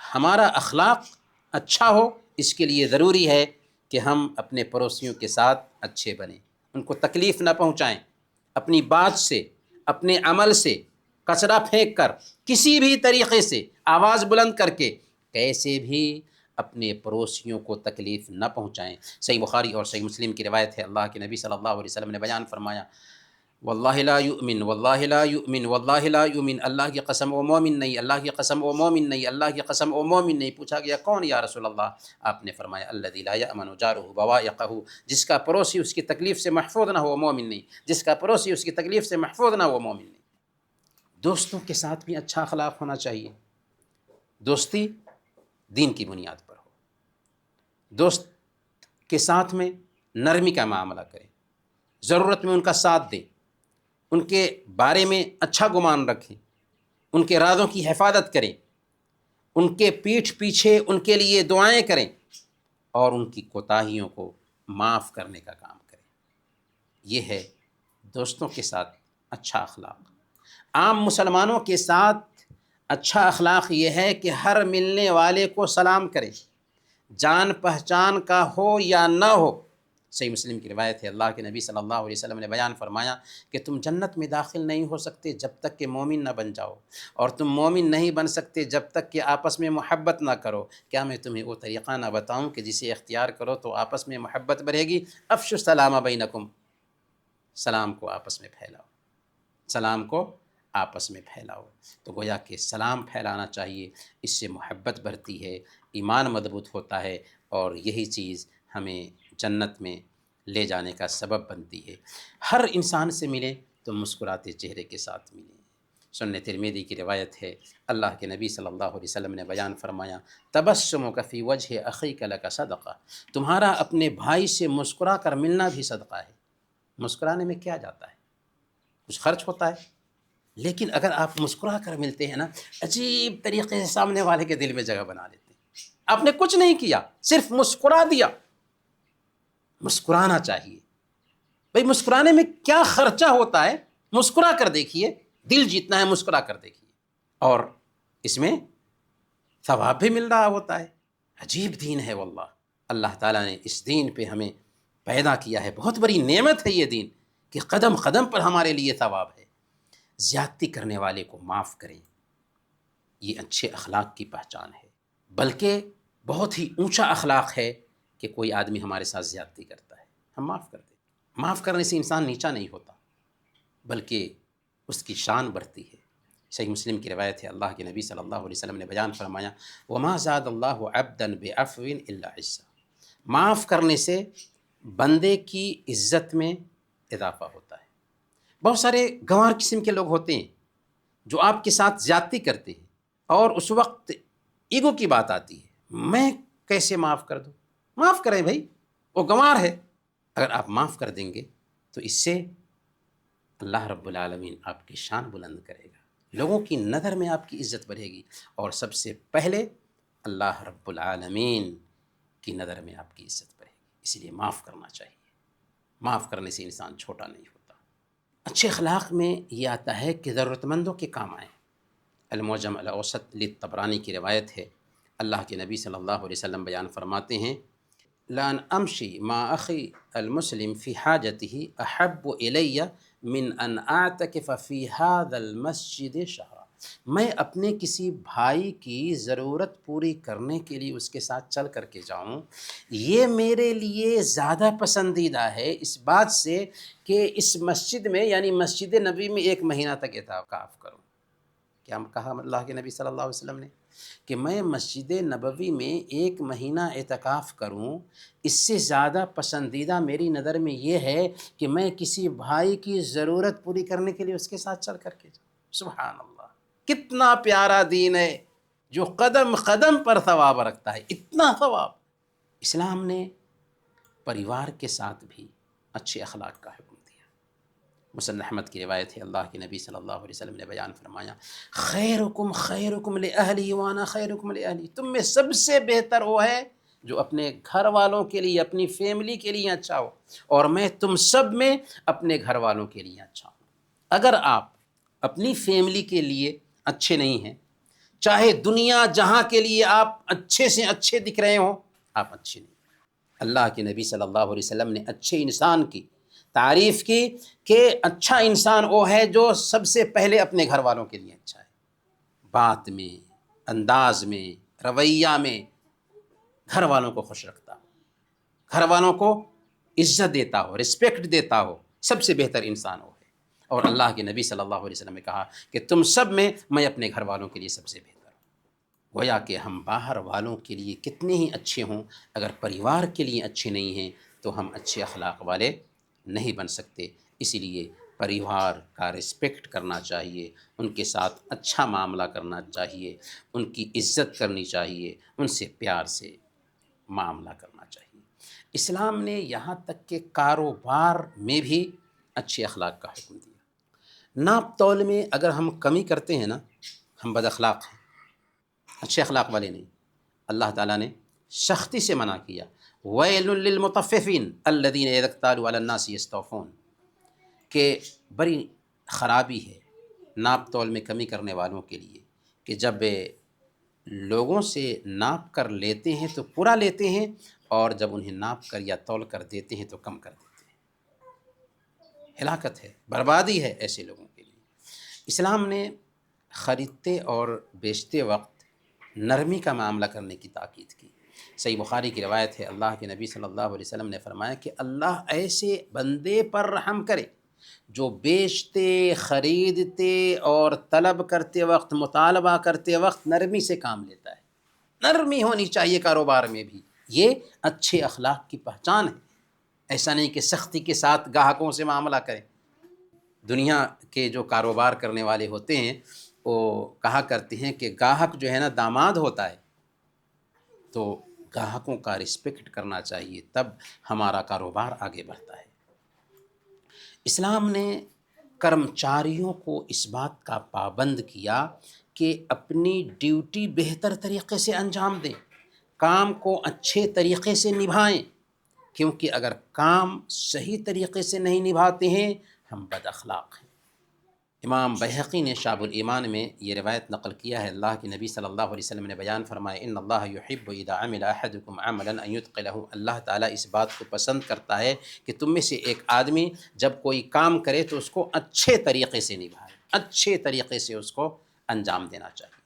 ہمارا اخلاق اچھا ہو، اس کے لیے ضروری ہے کہ ہم اپنے پڑوسیوں کے ساتھ اچھے بنیں، ان کو تکلیف نہ پہنچائیں، اپنی بات سے، اپنے عمل سے، کچرا پھینک کر، کسی بھی طریقے سے آواز بلند کر کے کیسے بھی اپنے پڑوسیوں کو تکلیف نہ پہنچائیں۔ صحیح بخاری اور صحیح مسلم کی روایت ہے، اللہ کے نبی صلی اللہ علیہ وسلم نے بیان فرمایا، واللہ لا یؤمن، واللہ لا یؤمن، واللہ لا یؤمن، اللہ کی قسم وہ مومن نہیں، اللہ کی قسم وہ مومن نہیں، اللہ کی قسم وہ مومن نہیں۔ پوچھا گیا کون یا رسول اللہ؟ آپ نے فرمایا الذی لا یأمن جارہ بوائقہ، جس کا پڑوسی اس کی تکلیف سے محفوظ نہ ہو وہ مومن نہیں، جس کا پڑوسی اس کی تکلیف سے محفوظ نہ ہو وہ مومن نہیں۔ دوستوں کے ساتھ بھی اچھا اخلاق ہونا چاہیے، دوستی دین کی بنیاد پر ہو، دوست کے ساتھ میں نرمی کا معاملہ کریں، ضرورت میں ان کا ساتھ دیں، ان کے بارے میں اچھا گمان رکھیں، ان کے رازوں کی حفاظت کریں، ان کے پیٹھ پیچھے ان کے لیے دعائیں کریں، اور ان کی کوتاہیوں کو معاف کرنے کا کام کریں۔ یہ ہے دوستوں کے ساتھ اچھا اخلاق۔ عام مسلمانوں کے ساتھ اچھا اخلاق یہ ہے کہ ہر ملنے والے کو سلام کریں، جان پہچان کا ہو یا نہ ہو۔ صحیح مسلم کی روایت ہے، اللہ کے نبی صلی اللہ علیہ وسلم نے بیان فرمایا کہ تم جنت میں داخل نہیں ہو سکتے جب تک کہ مومن نہ بن جاؤ، اور تم مومن نہیں بن سکتے جب تک کہ آپس میں محبت نہ کرو۔ کیا میں تمہیں وہ طریقہ نہ بتاؤں کہ جسے اختیار کرو تو آپس میں محبت بڑھے گی؟ افشوا السلام بینکم، سلام کو آپس میں پھیلاؤ، سلام کو آپس میں پھیلاؤ۔ تو گویا کہ سلام پھیلانا چاہیے، اس سے محبت بڑھتی ہے، ایمان مضبوط ہوتا ہے، اور یہی چیز ہمیں جنت میں لے جانے کا سبب بنتی ہے۔ ہر انسان سے ملیں تو مسکراتے چہرے کے ساتھ ملیں۔ سنن ترمذی کی روایت ہے، اللہ کے نبی صلی اللہ علیہ وسلم نے بیان فرمایا، تبسمک فی وجہ اخیک لک صدقہ، تمہارا اپنے بھائی سے مسکرا کر ملنا بھی صدقہ ہے۔ مسکرانے میں کیا جاتا ہے؟ کچھ خرچ ہوتا ہے، لیکن اگر آپ مسکرا کر ملتے ہیں نا، عجیب طریقے سے سامنے والے کے دل میں جگہ بنا لیتے ہیں۔ آپ نے کچھ نہیں کیا، صرف مسکرا دیا۔ مسکرانا چاہیے بھئی، مسکرانے میں کیا خرچہ ہوتا ہے؟ مسکرا کر دیکھیے، دل جیتنا ہے، مسکرا کر دیکھیے، اور اس میں ثواب بھی مل رہا ہوتا ہے۔ عجیب دین ہے واللہ، اللہ تعالیٰ نے اس دین پہ ہمیں پیدا کیا ہے، بہت بڑی نعمت ہے یہ دین کہ قدم قدم پر ہمارے لیے ثواب ہے۔ زیادتی کرنے والے کو معاف کریں، یہ اچھے اخلاق کی پہچان ہے، بلکہ بہت ہی اونچا اخلاق ہے کہ کوئی آدمی ہمارے ساتھ زیادتی کرتا ہے، ہم معاف کر دیں۔ معاف کرنے سے انسان نیچا نہیں ہوتا، بلکہ اس کی شان بڑھتی ہے۔ صحیح مسلم کی روایت ہے، اللہ کے نبی صلی اللہ علیہ وسلم نے بیان فرمایا، وما زاد اللہ عبدا بعفو الا عزا، معاف کرنے سے بندے کی عزت میں اضافہ ہوتا ہے۔ بہت سارے گنوار قسم کے لوگ ہوتے ہیں جو آپ کے ساتھ زیادتی کرتے ہیں، اور اس وقت ایگو کی بات آتی ہے، میں کیسے معاف کر دوں؟ معاف کریں بھائی، وہ گنوار ہے۔ اگر آپ معاف کر دیں گے تو اس سے اللہ رب العالمین آپ کی شان بلند کرے گا، لوگوں کی نظر میں آپ کی عزت بڑھے گی، اور سب سے پہلے اللہ رب العالمین کی نظر میں آپ کی عزت بڑھے گی۔ اس لیے معاف کرنا چاہیے، معاف کرنے سے انسان چھوٹا نہیں ہوتا۔ اچھے اخلاق میں یہ آتا ہے کہ ضرورت مندوں کے کام آئیں۔ المعجم الاوسط للطبرانی کی روایت ہے، اللہ کے نبی صلی اللہ علیہ وسلم بیان فرماتے ہیں لأن أمشي مع أخي المسلم في حاجته أحب إلي من أن أعتكف في هذا المسجد شهرا، میں اپنے کسی بھائی کی ضرورت پوری کرنے کے لیے اس کے ساتھ چل کر کے جاؤں، یہ میرے لیے زیادہ پسندیدہ ہے اس بات سے کہ اس مسجد میں یعنی مسجد نبی میں 1 مہینہ تک اعتکاف کروں۔ کیا کہا اللہ کے نبی صلی اللہ علیہ وسلم نے کہ میں مسجد نبوی میں 1 مہینہ اعتکاف کروں، اس سے زیادہ پسندیدہ میری نظر میں یہ ہے کہ میں کسی بھائی کی ضرورت پوری کرنے کے لیے اس کے ساتھ چل کر کے جاؤں۔ سبحان اللہ، کتنا پیارا دین ہے جو قدم قدم پر ثواب رکھتا ہے، اتنا ثواب۔ اسلام نے پریوار کے ساتھ بھی اچھے اخلاق کا حکم دیا۔ مسند احمد کی روایت ہے، اللہ کے نبی صلی اللہ علیہ وسلم نے بیان فرمایا، خیرکم خیرکم لأہلی وانا خیرکم لأہلی، تم میں سب سے بہتر وہ ہے جو اپنے گھر والوں کے لیے، اپنی فیملی کے لیے اچھا ہو، اور میں تم سب میں اپنے گھر والوں کے لیے اچھا ہوں۔ اگر آپ اپنی فیملی کے لیے اچھے نہیں ہیں، چاہے دنیا جہاں کے لیے آپ اچھے سے اچھے دکھ رہے ہوں، آپ اچھے نہیں۔ اللہ کے نبی صلی اللہ علیہ وسلم نے اچھے انسان کی تعریف کی کہ اچھا انسان وہ ہے جو سب سے پہلے اپنے گھر والوں کے لیے اچھا ہے، بات میں، انداز میں، رویہ میں گھر والوں کو خوش رکھتا ہو، گھر والوں کو عزت دیتا ہو، رسپیکٹ دیتا ہو، سب سے بہتر انسان وہ ہے۔ اور اللہ کے نبی صلی اللہ علیہ وسلم نے کہا کہ تم سب میں اپنے گھر والوں کے لیے سب سے بہتر ہوں۔ گویا کہ ہم باہر والوں کے لیے کتنے ہی اچھے ہوں، اگر پریوار کے لیے اچھے نہیں ہیں تو ہم اچھے اخلاق والے نہیں بن سکتے۔ اسی لیے پریوار کا رسپیکٹ کرنا چاہیے، ان کے ساتھ اچھا معاملہ کرنا چاہیے، ان کی عزت کرنی چاہیے، ان سے پیار سے معاملہ کرنا چاہیے۔ اسلام نے یہاں تک کہ کاروبار میں بھی اچھے اخلاق کا حکم دیا۔ ناپ تول میں اگر ہم کمی کرتے ہیں نا، ہم بد اخلاق ہیں، اچھے اخلاق والے نہیں۔ اللہ تعالیٰ نے سختی سے منع کیا، ویل للمطففین الذین اذا اکتالوا علی الناس یستوفون، کہ بڑی خرابی ہے ناپ تول میں کمی کرنے والوں کے لیے کہ جب لوگوں سے ناپ کر لیتے ہیں تو پورا لیتے ہیں، اور جب انہیں ناپ کر یا تول کر دیتے ہیں تو کم کر دیتے ہیں۔ ہلاکت ہے، بربادی ہے ایسے لوگوں کے لیے۔ اسلام نے خریدتے اور بیچتے وقت نرمی کا معاملہ کرنے کی تاکید کی۔ صحیح بخاری کی روایت ہے، اللہ کے نبی صلی اللہ علیہ وسلم نے فرمایا کہ اللہ ایسے بندے پر رحم کرے جو بیچتے، خریدتے اور طلب کرتے وقت، مطالبہ کرتے وقت نرمی سے کام لیتا ہے۔ نرمی ہونی چاہیے کاروبار میں بھی، یہ اچھے اخلاق کی پہچان ہے۔ ایسا نہیں کہ سختی کے ساتھ گاہکوں سے معاملہ کریں۔ دنیا کے جو کاروبار کرنے والے ہوتے ہیں وہ کہا کرتے ہیں کہ گاہک جو ہے نا داماد ہوتا ہے، تو گاہکوں کا رسپیکٹ کرنا چاہیے، تب ہمارا کاروبار آگے بڑھتا ہے۔ اسلام نے کرمچاریوں کو اس بات کا پابند کیا کہ اپنی ڈیوٹی بہتر طریقے سے انجام دیں، کام کو اچھے طریقے سے نبھائیں، کیونکہ اگر کام صحیح طریقے سے نہیں نبھاتے ہیں ہم بد اخلاق ہیں۔ امام بیہقی نے شعب الایمان میں یہ روایت نقل کیا ہے، اللہ کے نبی صلی اللہ علیہ وسلم نے بیان فرمایا، ان اللہ یحب اذا عمل احدکم عملا ان یتقنہ، اللہ تعالیٰ اس بات کو پسند کرتا ہے کہ تم میں سے ایک آدمی جب کوئی کام کرے تو اس کو اچھے طریقے سے نبھائے، اچھے طریقے سے اس کو انجام دینا چاہیے۔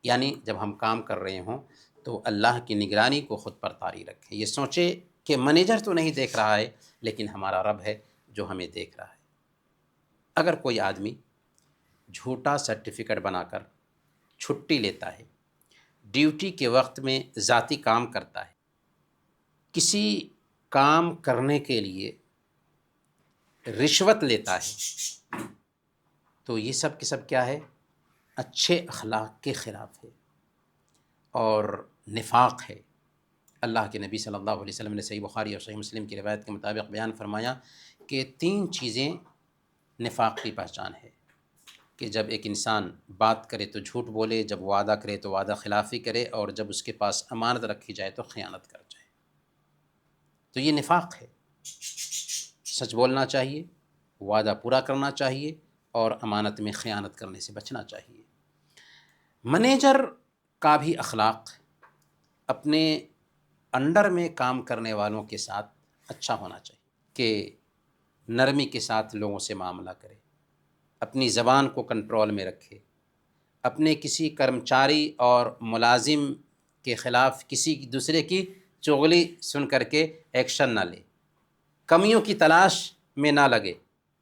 یعنی جب ہم کام کر رہے ہوں تو اللہ کی نگرانی کو خود پر طاری رکھیں، یہ سوچے کہ مینیجر تو نہیں دیکھ رہا ہے لیکن ہمارا رب ہے جو ہمیں دیکھ رہا ہے۔ اگر کوئی آدمی جھوٹا سرٹیفکیٹ بنا کر چھٹی لیتا ہے، ڈیوٹی کے وقت میں ذاتی کام کرتا ہے، کسی کام کرنے کے لیے رشوت لیتا ہے، تو یہ سب کے سب کیا ہے؟ اچھے اخلاق کے خلاف ہے اور نفاق ہے۔ اللہ کے نبی صلی اللہ علیہ وسلم نے صحیح بخاری اور صحیح مسلم کی روایت کے مطابق بیان فرمایا کہ 3 چیزیں نفاق کی پہچان ہے، کہ جب ایک انسان بات کرے تو جھوٹ بولے، جب وعدہ کرے تو وعدہ خلافی کرے، اور جب اس کے پاس امانت رکھی جائے تو خیانت کر جائے۔ تو یہ نفاق ہے۔ سچ بولنا چاہیے، وعدہ پورا کرنا چاہیے، اور امانت میں خیانت کرنے سے بچنا چاہیے۔ منیجر کا بھی اخلاق اپنے انڈر میں کام کرنے والوں کے ساتھ اچھا ہونا چاہیے، کہ نرمی کے ساتھ لوگوں سے معاملہ کرے، اپنی زبان کو کنٹرول میں رکھے، اپنے کسی کرمچاری اور ملازم کے خلاف کسی دوسرے کی چغلی سن کر کے ایکشن نہ لے، کمیوں کی تلاش میں نہ لگے،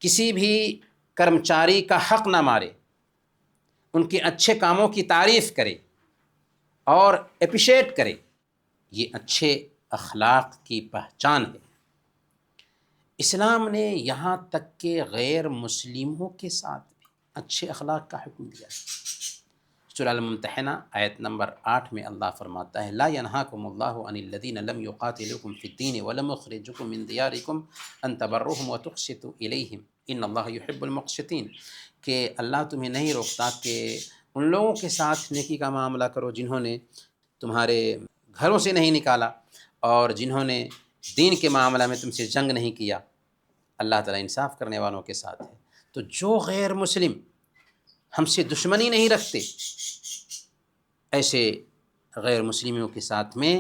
کسی بھی کرمچاری کا حق نہ مارے، ان کے اچھے کاموں کی تعریف کرے اور اپریشیٹ کرے۔ یہ اچھے اخلاق کی پہچان ہے۔ اسلام نے یہاں تک کہ غیر مسلموں کے ساتھ بھی اچھے اخلاق کا حکم دیا ہے۔ سورہ الممتحنہ آیت نمبر 8 میں اللہ فرماتا ہے لا ینہاکم اللہ عن الذین لم یقاتلوکم فی الدین ولم یخرجوکم من دیارکم ان تبروہم وتقسطوا الیہم ان اللہ یحب المقسطین، کہ اللہ تمہیں نہیں روکتا کہ ان لوگوں کے ساتھ نیکی کا معاملہ کرو جنہوں نے تمہارے گھروں سے نہیں نکالا اور جنہوں نے دین کے معاملہ میں تم سے جنگ نہیں کیا۔ اللہ تعالیٰ انصاف کرنے والوں کے ساتھ ہے۔ تو جو غیر مسلم ہم سے دشمنی نہیں رکھتے، ایسے غیر مسلموں کے ساتھ میں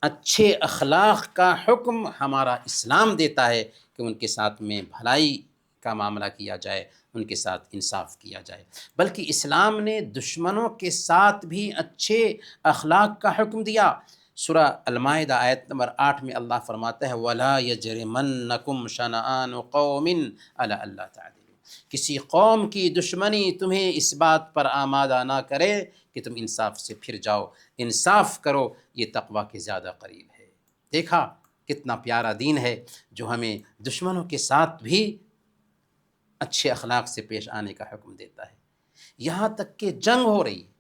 اچھے اخلاق کا حکم ہمارا اسلام دیتا ہے کہ ان کے ساتھ میں بھلائی کا معاملہ کیا جائے، ان کے ساتھ انصاف کیا جائے۔ بلکہ اسلام نے دشمنوں کے ساتھ بھی اچھے اخلاق کا حکم دیا۔ سورہ المائدہ آیت نمبر 8 میں اللہ فرماتا ہے وَلَا يَجْرِمَنَّكُمْ شَنَآنُ قَوْمٍ عَلَىٰ أَلَّا تَعْدِلُوا، کسی قوم کی دشمنی تمہیں اس بات پر آمادہ نہ کرے کہ تم انصاف سے پھر جاؤ۔ انصاف کرو، یہ تقویٰ کے زیادہ قریب ہے۔ دیکھا کتنا پیارا دین ہے جو ہمیں دشمنوں کے ساتھ بھی اچھے اخلاق سے پیش آنے کا حکم دیتا ہے۔ یہاں تک کہ جنگ ہو رہی ہے،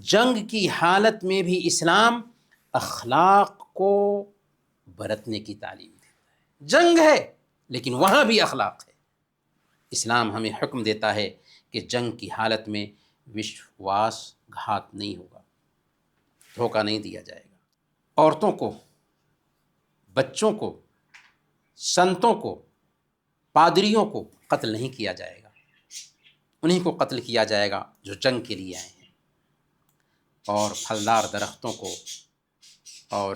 جنگ کی حالت میں بھی اسلام اخلاق کو برتنے کی تعلیم دیتا ہے۔ جنگ ہے لیکن وہاں بھی اخلاق ہے۔ اسلام ہمیں حکم دیتا ہے کہ جنگ کی حالت میں وشواس گھات نہیں ہوگا، دھوکہ نہیں دیا جائے گا، عورتوں کو، بچوں کو، سنتوں کو، پادریوں کو قتل نہیں کیا جائے گا، انہیں کو قتل کیا جائے گا جو جنگ کے لیے آئے ہیں، اور پھلدار درختوں کو اور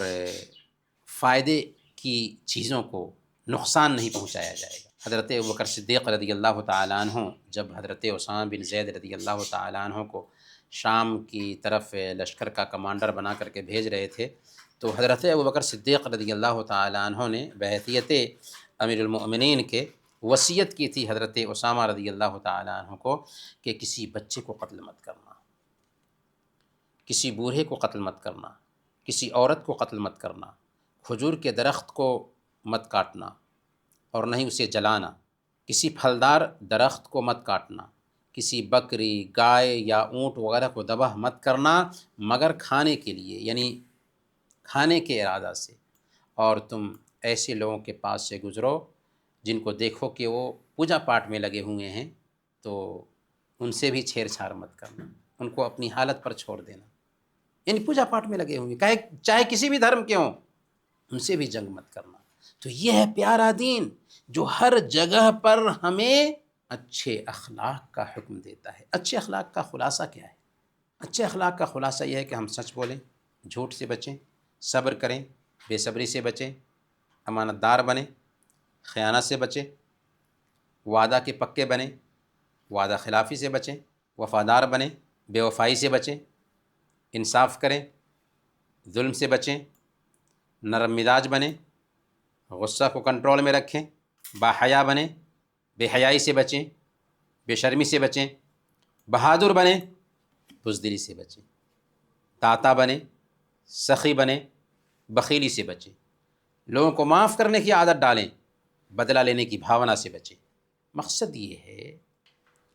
فائدے کی چیزوں کو نقصان نہیں پہنچایا جائے گا۔ حضرت ابوبکر صدیق رضی اللہ تعالیٰ عنہ جب حضرت اسامہ بن زید رضی اللہ تعالیٰ عنہ کو شام کی طرف لشکر کا کمانڈر بنا کر کے بھیج رہے تھے، تو حضرت ابوبکر صدیق رضی اللہ تعالیٰ عنہ نے بحیثیت امیر المؤمنین کے وصیت کی تھی حضرت اسامہ رضی اللہ تعالیٰ عنہ کو کہ کسی بچے کو قتل مت کرنا، کسی بوڑھے کو قتل مت کرنا، کسی عورت کو قتل مت کرنا، کھجور کے درخت کو مت کاٹنا اور نہ ہی اسے جلانا، کسی پھلدار درخت کو مت کاٹنا، کسی بکری، گائے یا اونٹ وغیرہ کو ذبح مت کرنا مگر کھانے کے لیے، یعنی کھانے کے ارادہ سے، اور تم ایسے لوگوں کے پاس سے گزرو جن کو دیکھو کہ وہ پوجا پاٹ میں لگے ہوئے ہیں تو ان سے بھی چھیڑ چھاڑ مت کرنا، ان کو اپنی حالت پر چھوڑ دینا، یعنی پوجا پاٹ میں لگے ہوئے ہیں چاہے کسی بھی دھرم کے ہوں، ان سے بھی جنگ مت کرنا۔ تو یہ ہے پیارا دین جو ہر جگہ پر ہمیں اچھے اخلاق کا حکم دیتا ہے۔ اچھے اخلاق کا خلاصہ کیا ہے؟ اچھے اخلاق کا خلاصہ یہ ہے کہ ہم سچ بولیں، جھوٹ سے بچیں، صبر کریں، بے صبری سے بچیں، امانت دار بنیں، خیانت سے بچیں، وعدہ کے پکے بنیں، وعدہ خلافی سے بچیں، وفادار بنیں، بے وفائی سے بچیں، انصاف کریں، ظلم سے بچیں، نرم مزاج بنیں، غصہ کو کنٹرول میں رکھیں، باحیا بنیں، بے حیائی سے بچیں، بے شرمی سے بچیں، بہادر بنیں، بزدلی سے بچیں، داتا بنیں، سخی بنیں، بخیلی سے بچیں، لوگوں کو معاف کرنے کی عادت ڈالیں، بدلہ لینے کی بھاونا سے بچیں۔ مقصد یہ ہے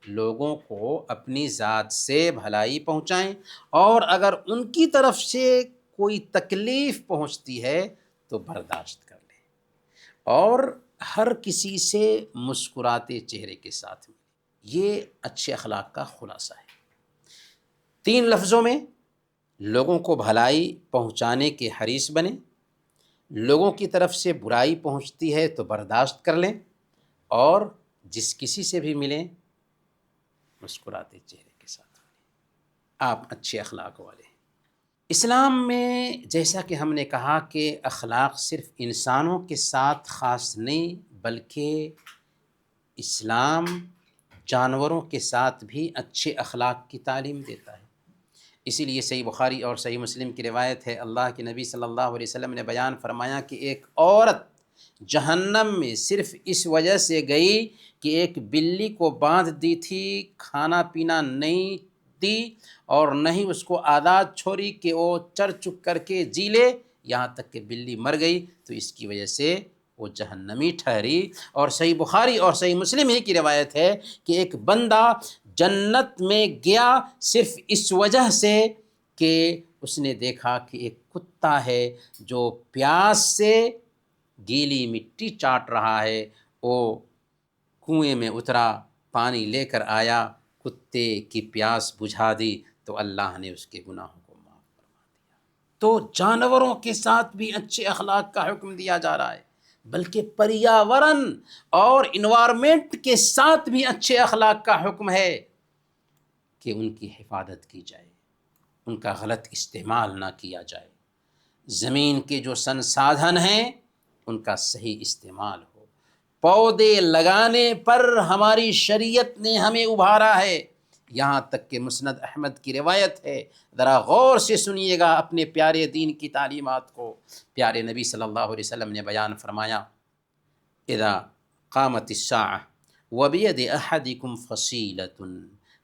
لوگوں کو اپنی ذات سے بھلائی پہنچائیں، اور اگر ان کی طرف سے کوئی تکلیف پہنچتی ہے تو برداشت کر لیں، اور ہر کسی سے مسکراتے چہرے کے ساتھ ملیں۔ یہ اچھے اخلاق کا خلاصہ ہے۔ 3 لفظوں میں لوگوں کو بھلائی پہنچانے کے حریص بنیں، لوگوں کی طرف سے برائی پہنچتی ہے تو برداشت کر لیں، اور جس کسی سے بھی ملیں مسکراتے چہرے کے ساتھ ملیں۔ آپ اچھے اخلاق والے ہیں۔ اسلام میں جیسا کہ ہم نے کہا کہ اخلاق صرف انسانوں کے ساتھ خاص نہیں، بلکہ اسلام جانوروں کے ساتھ بھی اچھے اخلاق کی تعلیم دیتا ہے۔ اسی لیے صحیح بخاری اور صحیح مسلم کی روایت ہے، اللہ کے نبی صلی اللہ علیہ وسلم نے بیان فرمایا کہ ایک عورت جہنم میں صرف اس وجہ سے گئی کہ ایک بلی کو باندھ دی تھی، کھانا پینا نہیں دی اور نہ ہی اس کو عادات چھوڑی کہ وہ چر چک کر کے جی لے، یہاں تک کہ بلی مر گئی تو اس کی وجہ سے وہ جہنمی ٹھہری۔ اور صحیح بخاری اور صحیح مسلم ہی کی روایت ہے کہ ایک بندہ جنت میں گیا صرف اس وجہ سے کہ اس نے دیکھا کہ ایک کتا ہے جو پیاس سے گیلی مٹی چاٹ رہا ہے، وہ کنویں میں اترا، پانی لے کر آیا، کتے کی پیاس بجھا دی تو اللہ نے اس کے گناہوں کو معاف فرما دیا۔ تو جانوروں کے ساتھ بھی اچھے اخلاق کا حکم دیا جا رہا ہے، بلکہ پریاورن اور انوائرمنٹ کے ساتھ بھی اچھے اخلاق کا حکم ہے کہ ان کی حفاظت کی جائے، ان کا غلط استعمال نہ کیا جائے، زمین کے جو سنسادھن ہیں ان کا صحیح استعمال ہو۔ پودے لگانے پر ہماری شریعت نے ہمیں ابھارا ہے، یہاں تک کہ مسند احمد کی روایت ہے، ذرا غور سے سنیے گا اپنے پیارے دین کی تعلیمات کو۔ پیارے نبی صلی اللہ علیہ وسلم نے بیان فرمایا، اذا قامت الساعة وبید احدکم فصیلۃ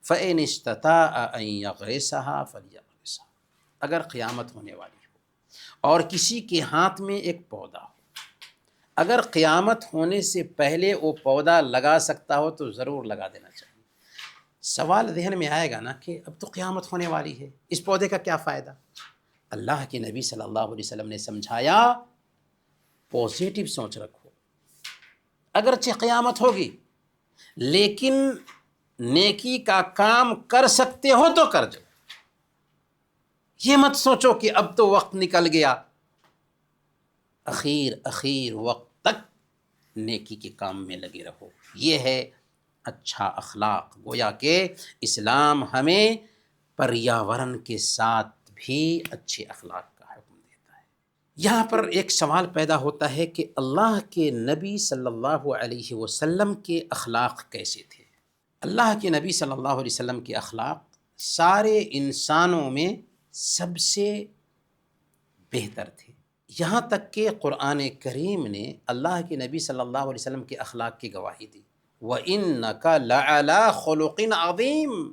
فإن استطاع ان یغرسها فلیغرسها، اگر قیامت ہونے والی ہو اور کسی کے ہاتھ میں ایک پودا ہو، اگر قیامت ہونے سے پہلے وہ پودا لگا سکتا ہو تو ضرور لگا دینا چاہیے۔ سوال ذہن میں آئے گا نا کہ اب تو قیامت ہونے والی ہے، اس پودے کا کیا فائدہ؟ اللہ کے نبی صلی اللہ علیہ وسلم نے سمجھایا، پازیٹیو سوچ رکھو، اگرچہ قیامت ہوگی لیکن نیکی کا کام کر سکتے ہو تو کر جاؤ، یہ مت سوچو کہ اب تو وقت نکل گیا، اخیر وقت تک نیکی کے کام میں لگے رہو۔ یہ ہے اچھا اخلاق۔ گویا کہ اسلام ہمیں پریاورن کے ساتھ بھی اچھے اخلاق کا حکم دیتا ہے۔ یہاں پر ایک سوال پیدا ہوتا ہے کہ اللہ کے نبی صلی اللہ علیہ وسلم کے اخلاق کیسے تھے؟ اللہ کے نبی صلی اللہ علیہ وسلم کے اخلاق سارے انسانوں میں سب سے بہتر تھے، یہاں تک کہ قرآن کریم نے اللہ کے نبی صلی اللہ علیہ وسلم کے اخلاق کی گواہی دی، وَإِنَّكَ لَعَلَىٰ خُلُقٍ عَظِيمٍ،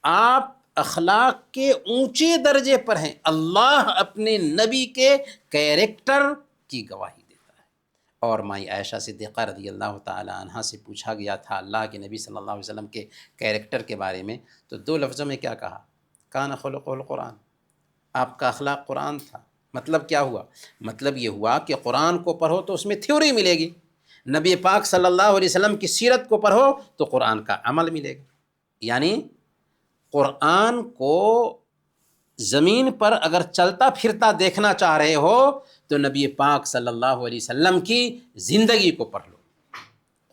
آپ اخلاق کے اونچے درجے پر ہیں۔ اللہ اپنے نبی کے کیریکٹر کی گواہی دیتا ہے۔ اور مائی عائشہ صدیقہ رضی اللہ تعالی عنہا سے پوچھا گیا تھا اللہ کے نبی صلی اللہ علیہ وسلم کے کیریکٹر کے بارے میں، تو 2 لفظوں میں کیا کہا؟ کان خلقہ القرآن، آپ کا اخلاق قرآن تھا۔ مطلب کیا ہوا؟ مطلب یہ ہوا کہ قرآن کو پڑھو تو اس میں تھیوری ملے گی، نبی پاک صلی اللہ علیہ وسلم کی سیرت کو پڑھو تو قرآن کا عمل ملے گا۔ یعنی قرآن کو زمین پر اگر چلتا پھرتا دیکھنا چاہ رہے ہو تو نبی پاک صلی اللہ علیہ وسلم کی زندگی کو پڑھ لو۔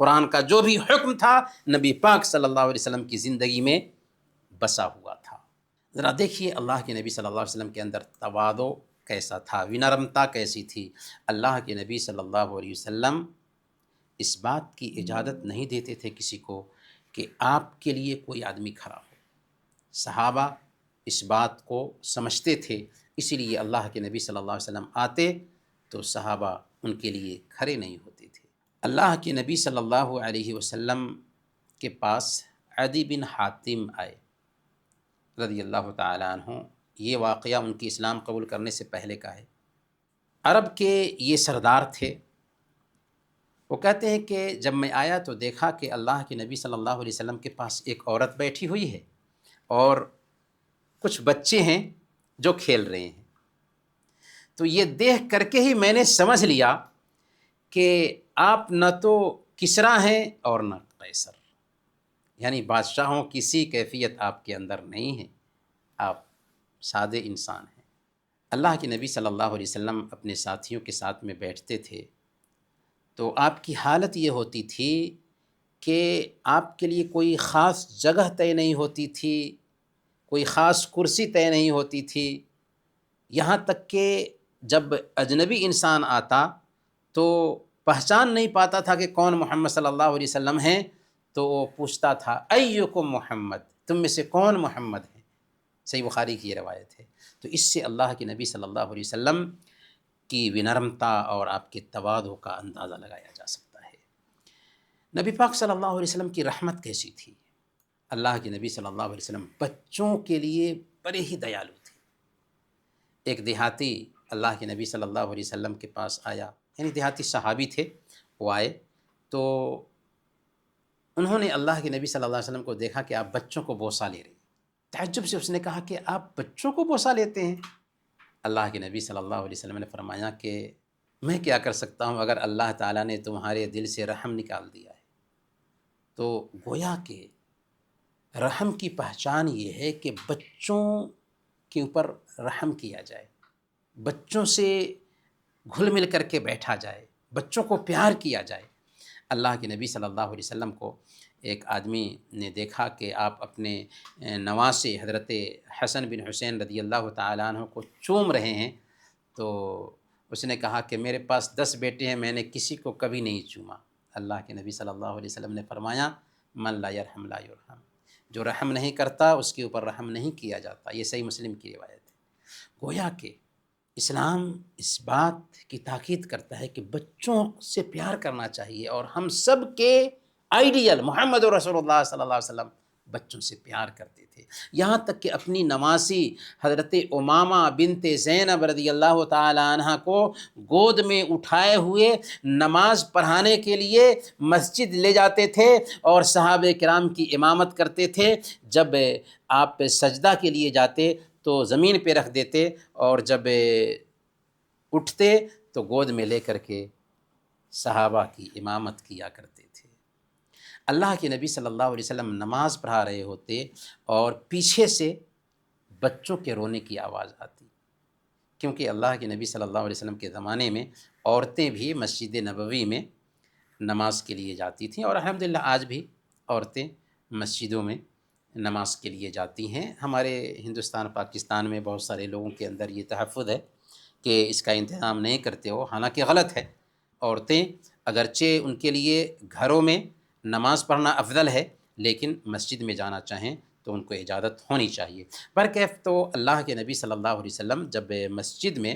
قرآن کا جو بھی حکم تھا نبی پاک صلی اللہ علیہ وسلم کی زندگی میں بسا ہوا تھا۔ ذرا دیکھیے اللہ کے نبی صلی اللہ علیہ وسلم کے اندر تواضع کیسا تھا، ونرمتا کیسی تھی۔ اللہ کے نبی صلی اللہ علیہ وسلم اس بات کی اجازت نہیں دیتے تھے کسی کو کہ آپ کے لیے کوئی آدمی کھڑا ہو۔ صحابہ اس بات کو سمجھتے تھے، اسی لیے اللہ کے نبی صلی اللہ علیہ وسلم آتے تو صحابہ ان کے لیے کھڑے نہیں ہوتے تھے۔ اللہ کے نبی صلی اللہ علیہ وسلم کے پاس عدی بن حاتم آئے رضی اللہ تعالیٰ عنہ، یہ واقعہ ان کی اسلام قبول کرنے سے پہلے کا ہے۔ عرب کے یہ سردار تھے، وہ کہتے ہیں کہ جب میں آیا تو دیکھا کہ اللہ کے نبی صلی اللہ علیہ وسلم کے پاس ایک عورت بیٹھی ہوئی ہے اور کچھ بچے ہیں جو کھیل رہے ہیں۔ تو یہ دیکھ کر کے ہی میں نے سمجھ لیا کہ آپ نہ تو کسریٰ ہیں اور نہ قیصر، یعنی بادشاہوں کی سی کیفیت آپ کے اندر نہیں ہے، آپ سادے انسان ہیں۔ اللہ کے نبی صلی اللہ علیہ وسلم اپنے ساتھیوں کے ساتھ میں بیٹھتے تھے تو آپ کی حالت یہ ہوتی تھی کہ آپ کے لیے کوئی خاص جگہ طے نہیں ہوتی تھی، کوئی خاص کرسی طے نہیں ہوتی تھی، یہاں تک کہ جب اجنبی انسان آتا تو پہچان نہیں پاتا تھا کہ کون محمد صلی اللہ علیہ وسلم ہیں، تو وہ پوچھتا تھا ایکم محمد، تم میں سے کون محمد ہے؟ صحیح بخاری کی یہ روایت ہے۔ تو اس سے اللہ کے نبی صلی اللہ علیہ وسلم کی ونرمتا اور آپ کے تواضع کا اندازہ لگایا جا سکتا ہے۔ نبی پاک صلی اللہ علیہ وسلم کی رحمت کیسی تھی؟ اللہ کے نبی صلی اللہ علیہ وسلم بچوں کے لیے بڑے ہی دیالو تھے۔ ایک دیہاتی اللہ کے نبی صلی اللہ علیہ وسلم کے پاس آیا، یعنی دیہاتی صحابی تھے، وہ آئے تو انہوں نے اللہ کے نبی صلی اللہ علیہ وسلم کو دیکھا کہ آپ بچوں کو بوسہ لے رہے ہیں۔ تعجب سے اس نے کہا کہ آپ بچوں کو بوسہ لیتے ہیں؟ اللہ کے نبی صلی اللہ علیہ وسلم نے فرمایا کہ میں کیا کر سکتا ہوں اگر اللہ تعالیٰ نے تمہارے دل سے رحم نکال دیا ہے۔ تو گویا کہ رحم کی پہچان یہ ہے کہ بچوں کے اوپر رحم کیا جائے، بچوں سے گھل مل کر کے بیٹھا جائے، بچوں کو پیار کیا جائے۔ اللہ کے نبی صلی اللہ علیہ وسلم کو ایک آدمی نے دیکھا کہ آپ اپنے نواسے حضرت حسن بن حسین رضی اللہ تعالیٰ عنہ کو چوم رہے ہیں، تو اس نے کہا کہ میرے پاس 10 بیٹے ہیں، میں نے کسی کو کبھی نہیں چوما۔ اللہ کے نبی صلی اللہ علیہ وسلم نے فرمایا من لا یرحم لا یرحم، جو رحم نہیں کرتا اس کے اوپر رحم نہیں کیا جاتا۔ یہ صحیح مسلم کی روایت ہے۔ گویا کہ اسلام اس بات کی تاکید کرتا ہے کہ بچوں سے پیار کرنا چاہیے، اور ہم سب کے آئیڈیل محمد رسول اللہ صلی اللہ علیہ وسلم بچوں سے پیار کرتے تھے، یہاں تک کہ اپنی نواسی حضرت امامہ بنت زینب رضی اللہ تعالی عنہ کو گود میں اٹھائے ہوئے نماز پڑھانے کے لیے مسجد لے جاتے تھے اور صحابہ کرام کی امامت کرتے تھے۔ جب آپ سجدہ کے لیے جاتے تو زمین پہ رکھ دیتے، اور جب اٹھتے تو گود میں لے کر کے صحابہ کی امامت کیا کرتے تھے۔ اللہ کے نبی صلی اللہ علیہ وسلم نماز پڑھا رہے ہوتے اور پیچھے سے بچوں کے رونے کی آواز آتی، کیونکہ اللہ کے نبی صلی اللہ علیہ وسلم کے زمانے میں عورتیں بھی مسجد نبوی میں نماز کے لیے جاتی تھیں، اور الحمدللہ آج بھی عورتیں مسجدوں میں نماز کے لیے جاتی ہیں۔ ہمارے ہندوستان پاکستان میں بہت سارے لوگوں کے اندر یہ تحفظ ہے کہ اس کا انتظام نہیں کرتے ہو، حالانکہ غلط ہے۔ عورتیں اگرچہ ان کے لیے گھروں میں نماز پڑھنا افضل ہے، لیکن مسجد میں جانا چاہیں تو ان کو اجازت ہونی چاہیے۔ برکیف تو اللہ کے نبی صلی اللہ علیہ وسلم جب مسجد میں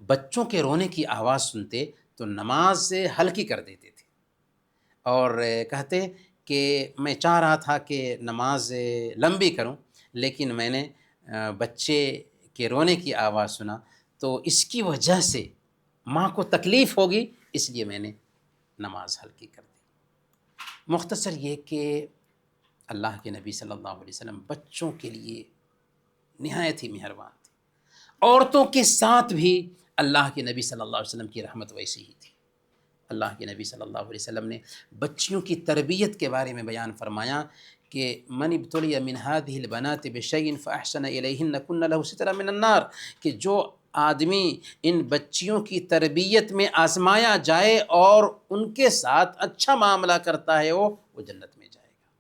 بچوں کے رونے کی آواز سنتے تو نماز ہلکی کر دیتے تھے، اور کہتے کہ میں چاہ رہا تھا کہ نماز لمبی کروں، لیکن میں نے بچے کے رونے کی آواز سنا تو اس کی وجہ سے ماں کو تکلیف ہوگی، اس لیے میں نے نماز ہلکی کر دی۔ مختصر یہ کہ اللہ کے نبی صلی اللہ علیہ وسلم بچوں کے لیے نہایت ہی مہربان تھے۔ عورتوں کے ساتھ بھی اللہ کے نبی صلی اللہ علیہ وسلم کی رحمت ویسی ہی تھی۔ اللہ کے نبی صلی اللہ علیہ وسلم نے بچیوں کی تربیت کے بارے میں بیان فرمایا کہ من ابتلی من هذه البنات بشيء فاحسن الیہن کن له سترا من النار، کہ جو آدمی ان بچیوں کی تربیت میں آزمایا جائے اور ان کے ساتھ اچھا معاملہ کرتا ہے وہ جنت میں جائے گا،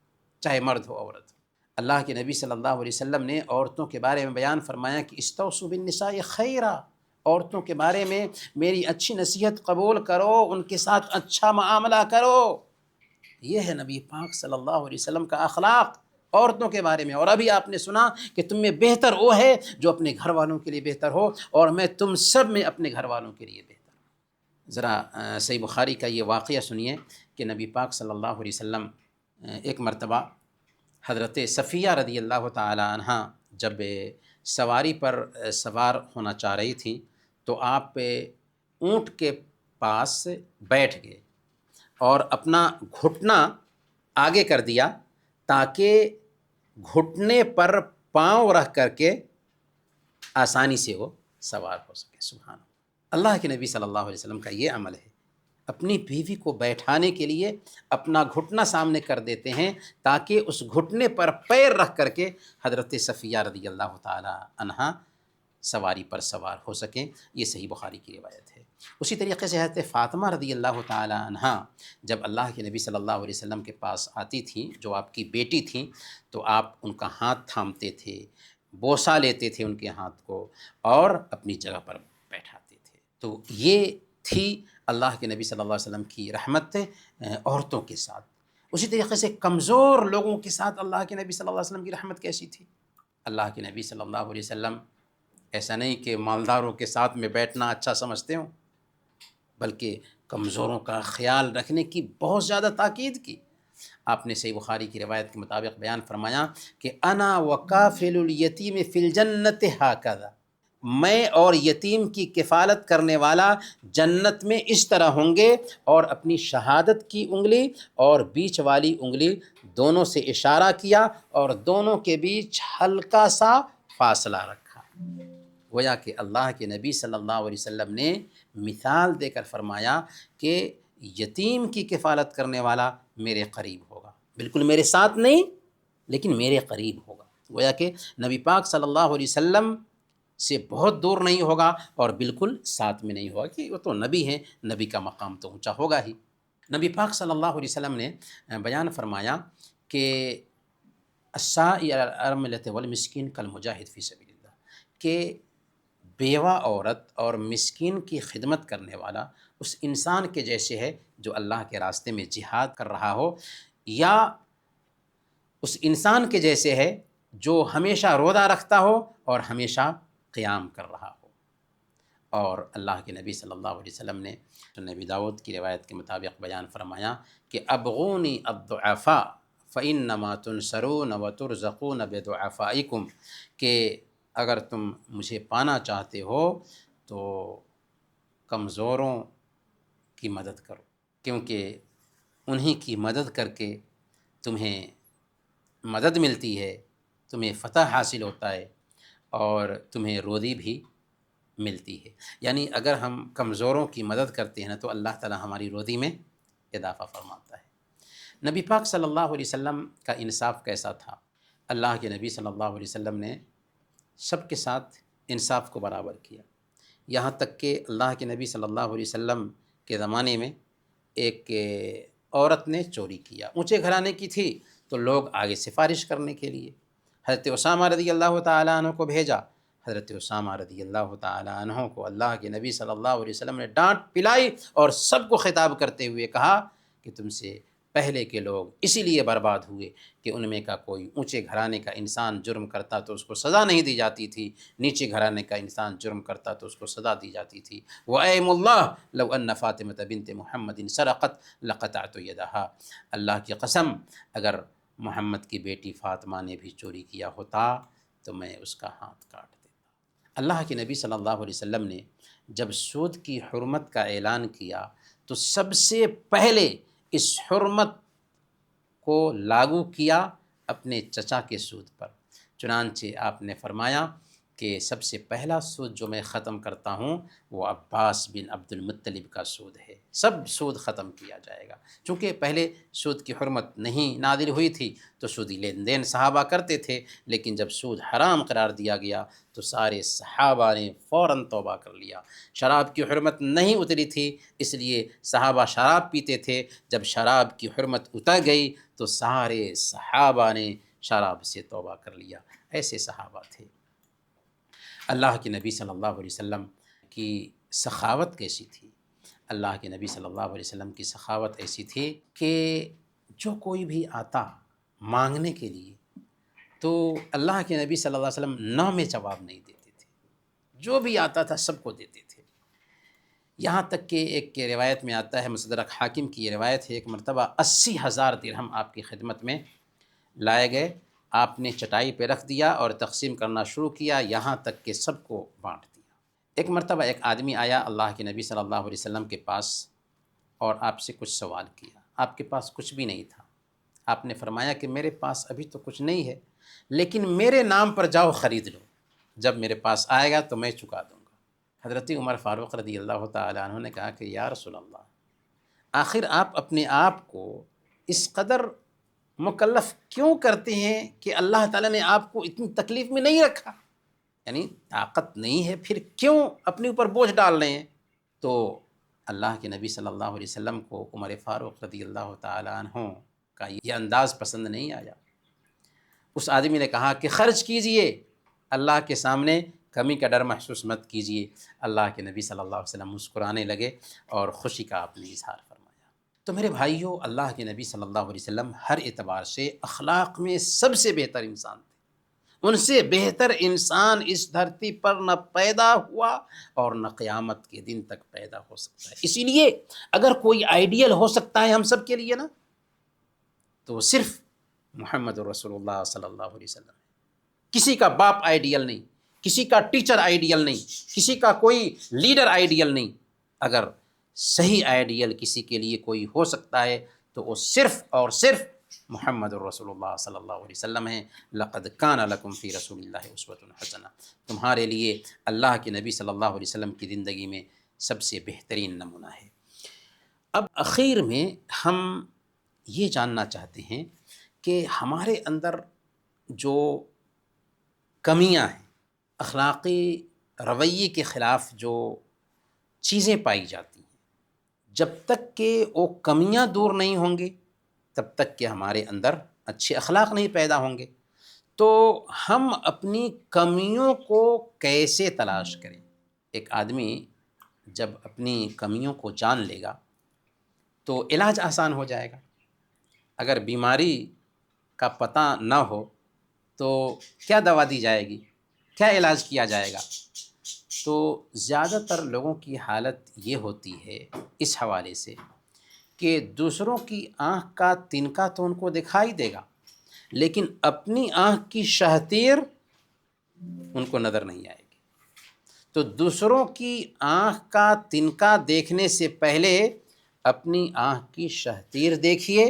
چاہے مرد ہو عورت ہو۔ اللہ کے نبی صلی اللہ علیہ وسلم نے عورتوں کے بارے میں بیان فرمایا کہ استوصوا بالنساء خیرا، عورتوں کے بارے میں میری اچھی نصیحت قبول کرو، ان کے ساتھ اچھا معاملہ کرو۔ یہ ہے نبی پاک صلی اللہ علیہ وسلم کا اخلاق عورتوں کے بارے میں۔ اور ابھی آپ نے سنا کہ تم میں بہتر وہ ہے جو اپنے گھر والوں کے لیے بہتر ہو، اور میں تم سب میں اپنے گھر والوں کے لیے بہتر ہوں۔ ذرا صحیح بخاری کا یہ واقعہ سنیے کہ نبی پاک صلی اللہ علیہ وسلم ایک مرتبہ حضرت صفیہ رضی اللہ تعالی عنہ جب سواری پر سوار ہونا چاہ رہی تھیں تو آپ اونٹ کے پاس بیٹھ گئے اور اپنا گھٹنا آگے کر دیا تاکہ گھٹنے پر پاؤں رکھ کر کے آسانی سے وہ سوار ہو سکے۔ سبحان اللہ۔ اللہ کے نبی صلی اللہ علیہ وسلم کا یہ عمل ہے، اپنی بیوی کو بیٹھانے کے لیے اپنا گھٹنا سامنے کر دیتے ہیں تاکہ اس گھٹنے پر پیر رکھ کر کے حضرت صفیہ رضی اللہ تعالی عنہا سواری پر سوار ہو سکیں۔ یہ صحیح بخاری کی روایت ہے۔ اسی طریقے سے حضرت فاطمہ رضی اللہ تعالی عنہا جب اللہ کے نبی صلی اللہ علیہ وسلم کے پاس آتی تھیں، جو آپ کی بیٹی تھیں، تو آپ ان کا ہاتھ تھامتے تھے، بوسہ لیتے تھے ان کے ہاتھ کو اور اپنی جگہ پر بیٹھاتے تھے۔ تو یہ تھی اللہ کے نبی صلی اللہ علیہ وسلم کی رحمت عورتوں کے ساتھ۔ اسی طریقے سے کمزور لوگوں کے ساتھ اللہ کے نبی صلی اللہ علیہ وسلم کی رحمت کیسی تھی؟ اللہ کے نبی صلی اللہ علیہ وسلم ایسا نہیں کہ مالداروں کے ساتھ میں بیٹھنا اچھا سمجھتے ہوں، بلکہ کمزوروں کا خیال رکھنے کی بہت زیادہ تاکید کی۔ آپ نے صحیح بخاری کی روایت کے مطابق بیان فرمایا کہ انا وکافل الیتیم فی الجنت ہاکذا، میں اور یتیم کی کفالت کرنے والا جنت میں اس طرح ہوں گے، اور اپنی شہادت کی انگلی اور بیچ والی انگلی دونوں سے اشارہ کیا اور دونوں کے بیچ ہلکا سا فاصلہ رکھا۔ گویا کہ اللہ کے نبی صلی اللہ علیہ وسلم نے مثال دے کر فرمایا کہ یتیم کی کفالت کرنے والا میرے قریب ہوگا، بالکل میرے ساتھ نہیں لیکن میرے قریب ہوگا۔ گویا کہ نبی پاک صلی اللہ علیہ وسلم سے بہت دور نہیں ہوگا اور بالکل ساتھ میں نہیں ہوگا، کہ وہ تو نبی ہیں، نبی کا مقام تو اونچا ہوگا ہی۔ نبی پاک صلی اللہ علیہ وسلم نے بیان فرمایا کہ الساعی علی الارملۃ والمسکین کالمجاہد فی سبیل اللہ، کہ بیوہ عورت اور مسکین کی خدمت کرنے والا اس انسان کے جیسے ہے جو اللہ کے راستے میں جہاد کر رہا ہو، یا اس انسان کے جیسے ہے جو ہمیشہ روزہ رکھتا ہو اور ہمیشہ قیام کر رہا ہو۔ اور اللہ کے نبی صلی اللہ علیہ وسلم نے نبی داؤد کی روایت کے مطابق بیان فرمایا کہ ابغونی الضعفاء فإنما تنصرون وترزقون بضعفائکم، کہ اگر تم مجھے پانا چاہتے ہو تو کمزوروں کی مدد کرو، کیونکہ انہی کی مدد کر کے تمہیں مدد ملتی ہے، تمہیں فتح حاصل ہوتا ہے اور تمہیں روزی بھی ملتی ہے۔ یعنی اگر ہم کمزوروں کی مدد کرتے ہیں نا تو اللہ تعالی ہماری روزی میں اضافہ فرماتا ہے۔ نبی پاک صلی اللہ علیہ وسلم کا انصاف کیسا تھا؟ اللہ کے نبی صلی اللہ علیہ وسلم نے سب کے ساتھ انصاف کو برابر کیا، یہاں تک کہ اللہ کے نبی صلی اللہ علیہ وسلم کے زمانے میں ایک عورت نے چوری کیا، اونچے گھرانے کی تھی، تو لوگ آگے سفارش کرنے کے لیے حضرت اسامہ رضی اللہ تعالیٰ عنہ کو بھیجا۔ حضرت اسامہ رضی اللہ تعالیٰ عنہ کو اللہ کے نبی صلی اللہ علیہ وسلم نے ڈانٹ پلائی اور سب کو خطاب کرتے ہوئے کہا کہ تم سے پہلے کے لوگ اسی لیے برباد ہوئے کہ ان میں کا کوئی اونچے گھرانے کا انسان جرم کرتا تو اس کو سزا نہیں دی جاتی تھی، نیچے گھرانے کا انسان جرم کرتا تو اس کو سزا دی جاتی تھی۔ وَأَيْمُ اللَّهِ لَوْ أَنَّ فَاطِمَةَ بِنْتِ مُحَمَّدٍ سَرَقَتْ لَقَطَعْتُ يَدَهَا، اللہ کی قسم اگر محمد کی بیٹی فاطمہ نے بھی چوری کیا ہوتا تو میں اس کا ہاتھ کاٹ دیتا۔ اللہ کے نبی صلی اللہ علیہ وسلم نے جب سود کی حرمت کا اعلان کیا تو سب سے پہلے اس حرمت کو لاگو کیا اپنے چچا کے سود پر، چنانچہ آپ نے فرمایا کہ سب سے پہلا سود جو میں ختم کرتا ہوں وہ عباس بن عبد المطلب کا سود ہے، سب سود ختم کیا جائے گا۔ چونکہ پہلے سود کی حرمت نہیں نازل ہوئی تھی تو سودی لین دین صحابہ کرتے تھے، لیکن جب سود حرام قرار دیا گیا تو سارے صحابہ نے فوراً توبہ کر لیا۔ شراب کی حرمت نہیں اتری تھی اس لیے صحابہ شراب پیتے تھے، جب شراب کی حرمت اتر گئی تو سارے صحابہ نے شراب سے توبہ کر لیا۔ ایسے صحابہ تھے۔ اللہ کے نبی صلی اللہ علیہ وسلم کی سخاوت کیسی تھی؟ اللہ کے نبی صلی اللہ علیہ وسلم کی سخاوت ایسی تھی کہ جو کوئی بھی آتا مانگنے کے لیے تو اللہ کے نبی صلی اللہ علیہ وسلم نہ میں جواب نہیں دیتے تھے، جو بھی آتا تھا سب کو دیتے تھے۔ یہاں تک کہ ایک روایت میں آتا ہے، مستدرک حاکم کی یہ روایت ہے، ایک مرتبہ 80,000 درہم آپ کی خدمت میں لائے گئے، آپ نے چٹائی پہ رکھ دیا اور تقسیم کرنا شروع کیا، یہاں تک کہ سب کو بانٹ دیا۔ ایک مرتبہ ایک آدمی آیا اللہ کے نبی صلی اللہ علیہ وسلم کے پاس اور آپ سے کچھ سوال کیا، آپ کے پاس کچھ بھی نہیں تھا۔ آپ نے فرمایا کہ میرے پاس ابھی تو کچھ نہیں ہے، لیکن میرے نام پر جاؤ خرید لو، جب میرے پاس آئے گا تو میں چکا دوں گا۔ حضرت عمر فاروق رضی اللہ تعالیٰ عنہ نے کہا کہ یا رسول اللہ، آخر آپ اپنے آپ کو اس قدر مکلف کیوں کرتے ہیں کہ اللہ تعالیٰ نے آپ کو اتنی تکلیف میں نہیں رکھا؟ یعنی طاقت نہیں ہے پھر کیوں اپنے اوپر بوجھ ڈال رہے ہیں؟ تو اللہ کے نبی صلی اللہ علیہ وسلم کو عمر فاروق رضی اللہ تعالیٰ عنہ کا یہ انداز پسند نہیں آیا۔ اس آدمی نے کہا کہ خرچ کیجئے، اللہ کے سامنے کمی کا ڈر محسوس مت کیجیے۔ اللہ کے نبی صلی اللہ علیہ وسلم مسکرانے لگے اور خوشی کا آپ نے اظہار فرمایا۔ تو میرے بھائیوں، اللہ کے نبی صلی اللہ علیہ وسلم ہر اعتبار سے اخلاق میں سب سے بہتر انسان تھے۔ ان سے بہتر انسان اس دھرتی پر نہ پیدا ہوا اور نہ قیامت کے دن تک پیدا ہو سکتا ہے۔ اسی لیے اگر کوئی آئیڈیل ہو سکتا ہے ہم سب کے لیے نا، تو وہ صرف محمد رسول اللہ صلی اللہ علیہ وسلم ہے۔ کسی کا باپ آئیڈیل نہیں، کسی کا ٹیچر آئیڈیل نہیں، کسی کا کوئی لیڈر آئیڈیل نہیں۔ اگر صحیح آئیڈیل کسی کے لیے کوئی ہو سکتا ہے تو وہ صرف اور صرف محمد الرسول اللہ صلی اللہ علیہ وسلم ہیں۔ لقد کان لکم فی رسول اللہ اسوۃ حسنہ، تمہارے لیے اللہ کے نبی صلی اللہ علیہ وسلم کی زندگی میں سب سے بہترین نمونہ ہے۔ اب اخیر میں ہم یہ جاننا چاہتے ہیں کہ ہمارے اندر جو کمیاں ہیں، اخلاقی رویے کے خلاف جو چیزیں پائی جاتی ہیں، جب تک کہ وہ کمیاں دور نہیں ہوں گے تب تک کہ ہمارے اندر اچھے اخلاق نہیں پیدا ہوں گے۔ تو ہم اپنی کمیوں کو کیسے تلاش کریں؟ ایک آدمی جب اپنی کمیوں کو جان لے گا تو علاج آسان ہو جائے گا۔ اگر بیماری کا پتہ نہ ہو تو کیا دوا دی جائے گی، کیا علاج کیا جائے گا؟ تو زیادہ تر لوگوں کی حالت یہ ہوتی ہے اس حوالے سے کہ دوسروں کی آنکھ کا تنکا تو ان کو دکھائی دے گا، لیکن اپنی آنکھ کی شہتیر ان کو نظر نہیں آئے گی۔ تو دوسروں کی آنکھ کا تنکا دیکھنے سے پہلے اپنی آنکھ کی شہتیر دیکھیے،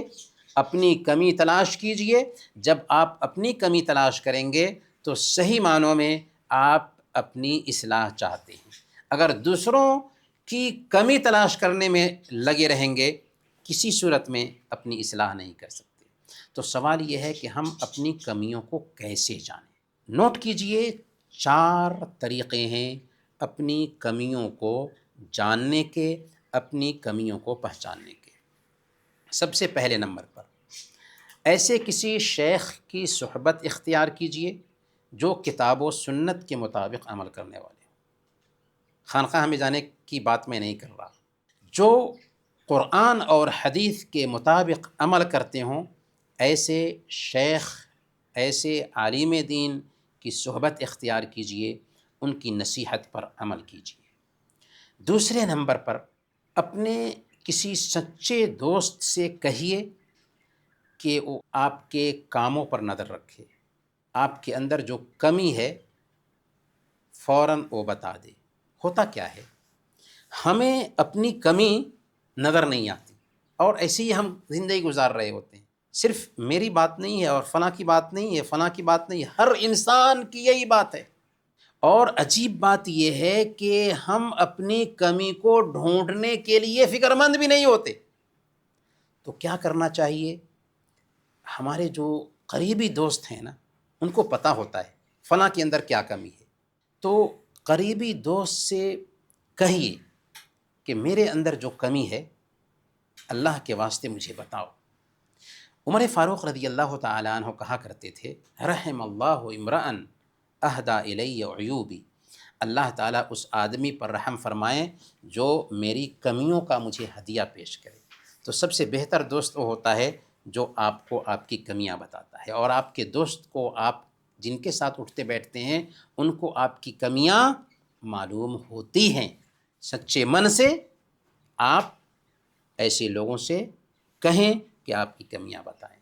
اپنی کمی تلاش کیجئے۔ جب آپ اپنی کمی تلاش کریں گے تو صحیح معنوں میں آپ اپنی اصلاح چاہتے ہیں۔ اگر دوسروں کی کمی تلاش کرنے میں لگے رہیں گے کسی صورت میں اپنی اصلاح نہیں کر سکتے۔ تو سوال یہ ہے کہ ہم اپنی کمیوں کو کیسے جانیں؟ نوٹ کیجئے، 4 طریقے ہیں اپنی کمیوں کو جاننے کے، اپنی کمیوں کو پہچاننے کے۔ سب سے پہلے نمبر پر ایسے کسی شیخ کی صحبت اختیار کیجئے جو کتاب و سنت کے مطابق عمل کرنے والے ہوں۔ خانقاہ میں جانے کی بات میں نہیں کر رہا، جو قرآن اور حدیث کے مطابق عمل کرتے ہوں، ایسے شیخ، ایسے عالم دین کی صحبت اختیار کیجئے، ان کی نصیحت پر عمل کیجئے۔ دوسرے نمبر پر اپنے کسی سچے دوست سے کہیے کہ وہ آپ کے کاموں پر نظر رکھے، آپ کے اندر جو کمی ہے فوراً وہ بتا دے۔ ہوتا کیا ہے، ہمیں اپنی کمی نظر نہیں آتی اور ایسے ہی ہم زندگی گزار رہے ہوتے ہیں۔ صرف میری بات نہیں ہے اور فلاں کی بات نہیں ہے، فلاں کی بات نہیں ہے، ہر انسان کی یہی بات ہے۔ اور عجیب بات یہ ہے کہ ہم اپنی کمی کو ڈھونڈنے کے لیے فکر مند بھی نہیں ہوتے۔ تو کیا کرنا چاہیے؟ ہمارے جو قریبی دوست ہیں نا، ان کو پتہ ہوتا ہے فلاں کے اندر کیا کمی ہے۔ تو قریبی دوست سے کہیے کہ میرے اندر جو کمی ہے اللہ کے واسطے مجھے بتاؤ۔ عمر فاروق رضی اللہ تعالیٰ عنہ کہا کرتے تھے، رحم اللہ امرأن اہدیٰ الی عیوبی، اللہ تعالیٰ اس آدمی پر رحم فرمائے جو میری کمیوں کا مجھے ہدیہ پیش کرے۔ تو سب سے بہتر دوست وہ ہوتا ہے جو آپ کو آپ کی کمیاں بتاتا ہے، اور آپ کے دوست کو، آپ جن کے ساتھ اٹھتے بیٹھتے ہیں، ان کو آپ کی کمیاں معلوم ہوتی ہیں۔ سچے من سے آپ ایسے لوگوں سے کہیں کہ آپ کی کمیاں بتائیں۔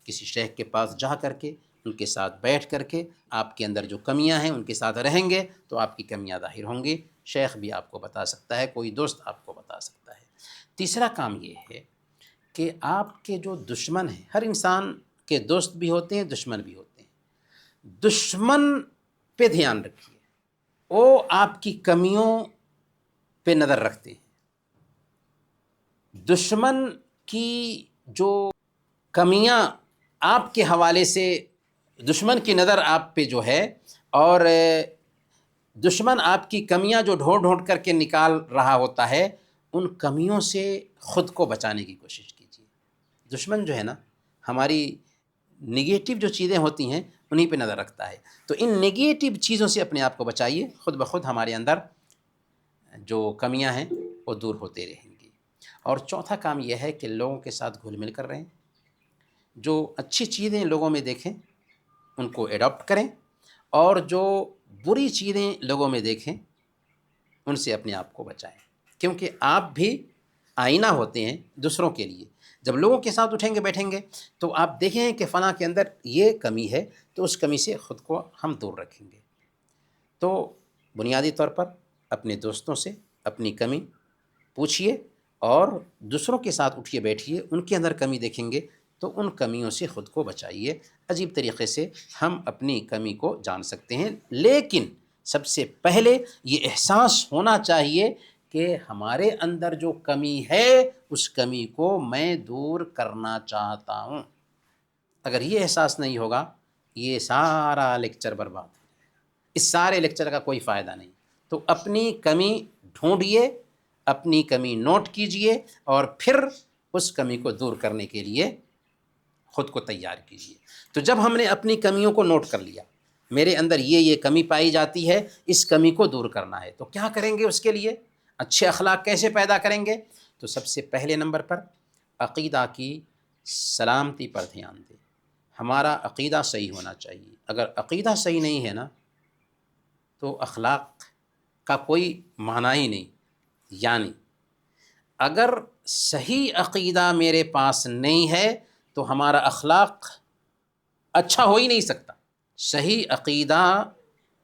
کسی شیخ کے پاس جا کر کے، ان کے ساتھ بیٹھ کر کے آپ کے اندر جو کمیاں ہیں ان کے ساتھ رہیں گے تو آپ کی کمیاں ظاہر ہوں گی۔ شیخ بھی آپ کو بتا سکتا ہے، کوئی دوست آپ کو بتا سکتا ہے۔ تیسرا کام یہ ہے کہ آپ کے جو دشمن ہیں، ہر انسان کے دوست بھی ہوتے ہیں، دشمن بھی ہوتے ہیں۔ دشمن پہ دھیان رکھیے، وہ آپ کی کمیوں پہ نظر رکھتے ہیں۔ دشمن کی جو کمیاں آپ کے حوالے سے، دشمن کی نظر آپ پہ جو ہے، اور دشمن آپ کی کمیاں جو ڈھونڈ ڈھونڈ کر کے نکال رہا ہوتا ہے، ان کمیوں سے خود کو بچانے کی کوشش کیجیے۔ دشمن جو ہے نا، ہماری نگیٹو جو چیزیں ہوتی ہیں انہی پہ نظر رکھتا ہے۔ تو ان نگیٹو چیزوں سے اپنے آپ کو بچائیے، خود بخود ہمارے اندر جو کمیاں ہیں وہ دور ہوتے رہیں گی۔ اور چوتھا کام یہ ہے کہ لوگوں کے ساتھ گھل مل کر رہیں، جو اچھی چیزیں لوگوں میں دیکھیں ان کو ایڈاپٹ کریں، اور جو بری چیزیں لوگوں میں دیکھیں ان سے اپنے آپ کو بچائیں، کیونکہ آپ بھی آئینہ ہوتے ہیں دوسروں کے لیے۔ جب لوگوں کے ساتھ اٹھیں گے بیٹھیں گے تو آپ دیکھیں کہ فلاں کے اندر یہ کمی ہے، تو اس کمی سے خود کو ہم دور رکھیں گے۔ تو بنیادی طور پر اپنے دوستوں سے اپنی کمی پوچھیے، اور دوسروں کے ساتھ اٹھیے بیٹھیے، ان کے اندر کمی دیکھیں گے تو ان کمیوں سے خود کو بچائیے۔ عجیب طریقے سے ہم اپنی کمی کو جان سکتے ہیں، لیکن سب سے پہلے یہ احساس ہونا چاہیے کہ ہمارے اندر جو کمی ہے اس کمی کو میں دور کرنا چاہتا ہوں۔ اگر یہ احساس نہیں ہوگا یہ سارا لیکچر برباد ہے، اس سارے لیکچر کا کوئی فائدہ نہیں۔ تو اپنی کمی ڈھونڈیے، اپنی کمی نوٹ کیجئے، اور پھر اس کمی کو دور کرنے کے لیے خود کو تیار کیجئے۔ تو جب ہم نے اپنی کمیوں کو نوٹ کر لیا، میرے اندر یہ کمی پائی جاتی ہے، اس کمی کو دور کرنا ہے، تو کیا کریں گے اس کے لیے؟ اچھے اخلاق کیسے پیدا کریں گے؟ تو سب سے پہلے نمبر پر عقیدہ کی سلامتی پر دھیان دیں۔ ہمارا عقیدہ صحیح ہونا چاہیے۔ اگر عقیدہ صحیح نہیں ہے نا تو اخلاق کا کوئی معنی ہی نہیں۔ یعنی اگر صحیح عقیدہ میرے پاس نہیں ہے تو ہمارا اخلاق اچھا ہو ہی نہیں سکتا۔ صحیح عقیدہ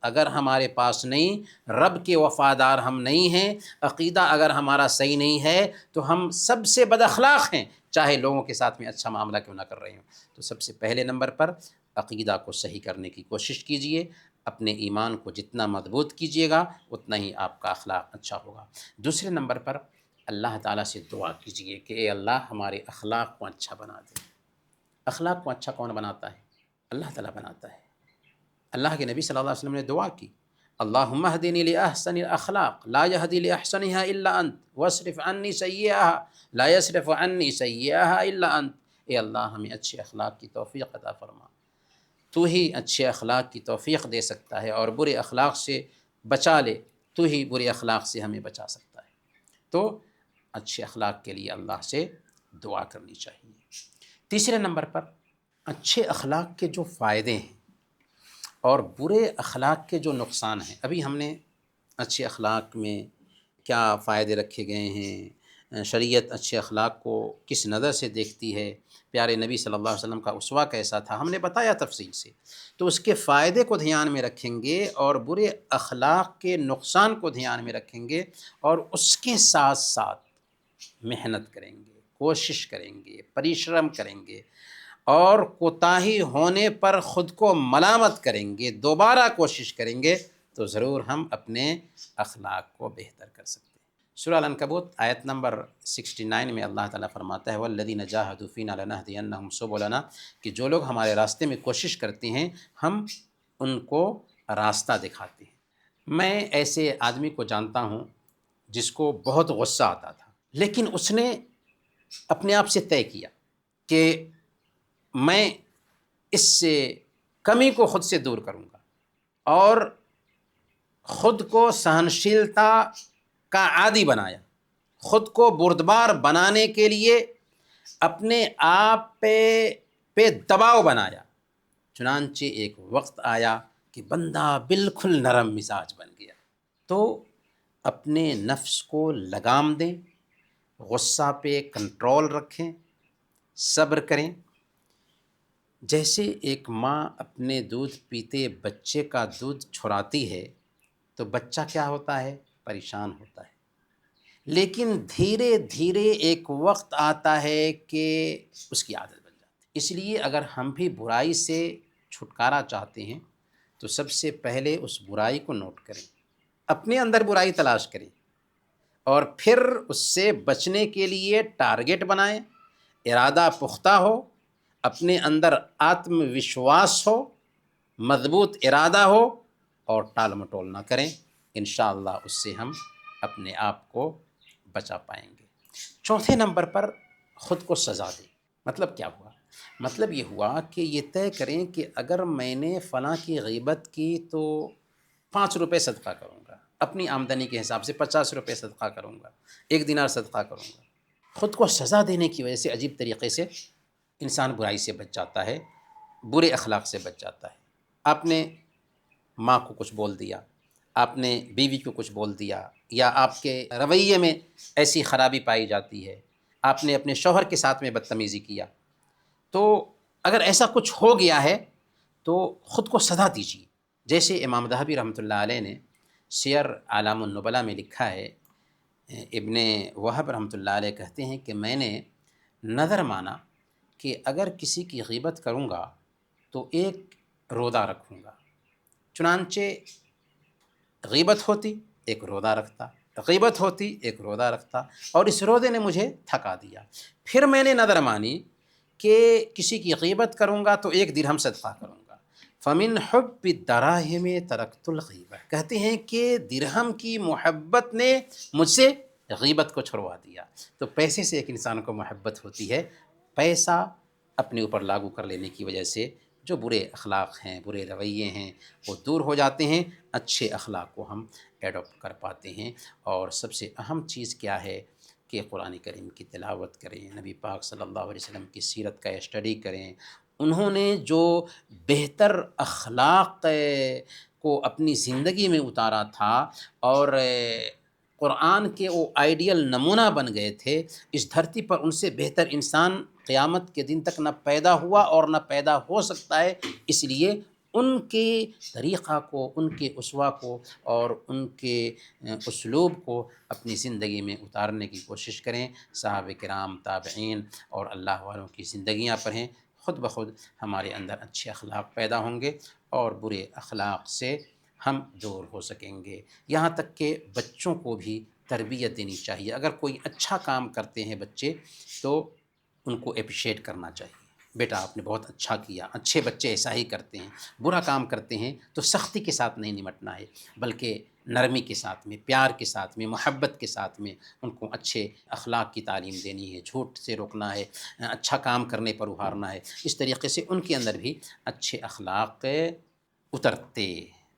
اگر ہمارے پاس نہیں، رب کے وفادار ہم نہیں ہیں، عقیدہ اگر ہمارا صحیح نہیں ہے تو ہم سب سے بد اخلاق ہیں، چاہے لوگوں کے ساتھ میں اچھا معاملہ کیوں نہ کر رہے ہوں۔ تو سب سے پہلے نمبر پر عقیدہ کو صحیح کرنے کی کوشش کیجئے، اپنے ایمان کو جتنا مضبوط کیجئے گا اتنا ہی آپ کا اخلاق اچھا ہوگا۔ دوسرے نمبر پر اللہ تعالیٰ سے دعا کیجئے کہ اے اللہ ہمارے اخلاق کو اچھا بنا دے۔ اخلاق کو اچھا کون بناتا ہے؟ اللہ تعالیٰ بناتا ہے۔ اللہ کے نبی صلی اللہ علیہ وسلم نے دعا کی، اللہم اہدنی لأحسن الاخلاق لا یہدی لأحسنها الا انت واصرف عنی سیئها لا یصرف عنی سیئها الا انت۔ اے اللہ ہمیں اچھے اخلاق کی توفیق عطا فرما، تو ہی اچھے اخلاق کی توفیق دے سکتا ہے، اور برے اخلاق سے بچا لے، تو ہی برے اخلاق سے ہمیں بچا سکتا ہے۔ تو اچھے اخلاق کے لیے اللہ سے دعا کرنی چاہیے۔ تیسرے نمبر پر اچھے اخلاق کے جو فائدے ہیں اور برے اخلاق کے جو نقصان ہیں، ابھی ہم نے اچھے اخلاق میں کیا فائدے رکھے گئے ہیں، شریعت اچھے اخلاق کو کس نظر سے دیکھتی ہے، پیارے نبی صلی اللہ علیہ وسلم کا اسوہ کیسا تھا، ہم نے بتایا تفصیل سے۔ تو اس کے فائدے کو دھیان میں رکھیں گے اور برے اخلاق کے نقصان کو دھیان میں رکھیں گے، اور اس کے ساتھ ساتھ محنت کریں گے، کوشش کریں گے، پریشرم کریں گے، اور کوتاہی ہونے پر خود کو ملامت کریں گے، دوبارہ کوشش کریں گے، تو ضرور ہم اپنے اخلاق کو بہتر کر سکتے ہیں۔ سورہ العنکبوت آیت نمبر 69 میں اللہ تعالیٰ فرماتا ہے وَالَّذِينَ جَاهَدُوا فِينَا لَنَهْدِيَنَّهُمْ سُبُلَنَا، کہ جو لوگ ہمارے راستے میں کوشش کرتے ہیں ہم ان کو راستہ دکھاتے ہیں۔ میں ایسے آدمی کو جانتا ہوں جس کو بہت غصہ آتا تھا، لیکن اس نے اپنے آپ سے طے کیا کہ میں اس سے کمی کو خود سے دور کروں گا، اور خود کو سہنشیلتا کا عادی بنایا، خود کو بردبار بنانے کے لیے اپنے آپ پہ دباؤ بنایا۔ چنانچہ ایک وقت آیا کہ بندہ بالکل نرم مزاج بن گیا۔ تو اپنے نفس کو لگام دیں، غصہ پہ کنٹرول رکھیں، صبر کریں۔ جیسے ایک ماں اپنے دودھ پیتے بچے کا دودھ چھراتی ہے تو بچہ کیا ہوتا ہے؟ پریشان ہوتا ہے، لیکن دھیرے دھیرے ایک وقت آتا ہے کہ اس کی عادت بن جاتی ہے۔ اس لیے اگر ہم بھی برائی سے چھٹکارا چاہتے ہیں تو سب سے پہلے اس برائی کو نوٹ کریں، اپنے اندر برائی تلاش کریں، اور پھر اس سے بچنے کے لیے ٹارگٹ بنائیں، ارادہ پختہ ہو، اپنے اندر آتم وشواس ہو، مضبوط ارادہ ہو، اور ٹال مٹول نہ کریں۔ انشاءاللہ اس سے ہم اپنے آپ کو بچا پائیں گے۔ چوتھے نمبر پر خود کو سزا دیں۔ مطلب کیا ہوا؟ مطلب یہ ہوا کہ یہ طے کریں کہ اگر میں نے فلاں کی غیبت کی تو 5 روپے صدقہ کروں گا، اپنی آمدنی کے حساب سے 50 روپے صدقہ کروں گا، 1 دینار صدقہ کروں گا۔ خود کو سزا دینے کی وجہ سے عجیب طریقے سے انسان برائی سے بچ جاتا ہے، برے اخلاق سے بچ جاتا ہے۔ آپ نے ماں کو کچھ بول دیا، آپ نے بیوی کو کچھ بول دیا، یا آپ کے رویے میں ایسی خرابی پائی جاتی ہے، آپ نے اپنے شوہر کے ساتھ میں بدتمیزی کیا، تو اگر ایسا کچھ ہو گیا ہے تو خود کو سزا دیجیے۔ جیسے امام ذہبی رحمۃ اللہ علیہ نے سیر اعلام النبلاء میں لکھا ہے، ابن وہب رحمۃ اللہ علیہ کہتے ہیں کہ میں نے نظر مانا کہ اگر کسی کی غیبت کروں گا تو ایک روزہ رکھوں گا، چنانچہ غیبت ہوتی ایک روزہ رکھتا، غیبت ہوتی ایک روزہ رکھتا، اور اس روزے نے مجھے تھکا دیا۔ پھر میں نے نظر مانی کہ کسی کی غیبت کروں گا تو 1 درہم صدقہ کروں گا، فمن حب الدراہم ترکت الغیبہ، کہتے ہیں کہ درہم کی محبت نے مجھ سے غیبت کو چھڑوا دیا۔ تو پیسے سے ایک انسان کو محبت ہوتی ہے، پیسہ اپنے اوپر لاگو کر لینے کی وجہ سے جو برے اخلاق ہیں، برے رویے ہیں، وہ دور ہو جاتے ہیں، اچھے اخلاق کو ہم ایڈاپٹ کر پاتے ہیں۔ اور سب سے اہم چیز کیا ہے کہ قرآن کریم کی تلاوت کریں، نبی پاک صلی اللہ علیہ وسلم کی سیرت کا اسٹڈی کریں۔ انہوں نے جو بہتر اخلاق کو اپنی زندگی میں اتارا تھا، اور قرآن کے وہ آئیڈیل نمونہ بن گئے تھے، اس دھرتی پر ان سے بہتر انسان قیامت کے دن تک نہ پیدا ہوا اور نہ پیدا ہو سکتا ہے۔ اس لیے ان کے طریقہ کو، ان کے اسوہ کو اور ان کے اسلوب کو اپنی زندگی میں اتارنے کی کوشش کریں۔ صحابہ کرام، تابعین اور اللہ والوں کی زندگیاں پڑھیں، خود بخود ہمارے اندر اچھے اخلاق پیدا ہوں گے اور برے اخلاق سے ہم دور ہو سکیں گے۔ یہاں تک کہ بچوں کو بھی تربیت دینی چاہیے۔ اگر کوئی اچھا کام کرتے ہیں بچے تو ان کو اپریشیٹ کرنا چاہیے، بیٹا آپ نے بہت اچھا کیا۔ اچھے بچے ایسا ہی کرتے ہیں۔ برا کام کرتے ہیں تو سختی کے ساتھ نہیں نمٹنا ہے، بلکہ نرمی کے ساتھ میں، پیار کے ساتھ میں، محبت کے ساتھ میں ان کو اچھے اخلاق کی تعلیم دینی ہے، جھوٹ سے روکنا ہے، اچھا کام کرنے پر ابھارنا ہے۔ اس طریقے سے ان کے اندر بھی اچھے اخلاق اترتے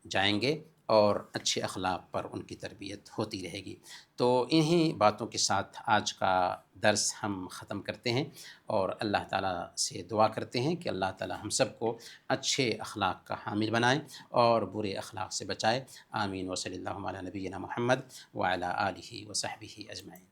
جائیں گے اور اچھے اخلاق پر ان کی تربیت ہوتی رہے گی۔ تو انہی باتوں کے ساتھ آج کا درس ہم ختم کرتے ہیں، اور اللہ تعالیٰ سے دعا کرتے ہیں کہ اللہ تعالیٰ ہم سب کو اچھے اخلاق کا حامل بنائے اور برے اخلاق سے بچائے۔ آمین۔ وصلی اللہ علی نبینا محمد وعلی آلہ وصحبہ اجمعین۔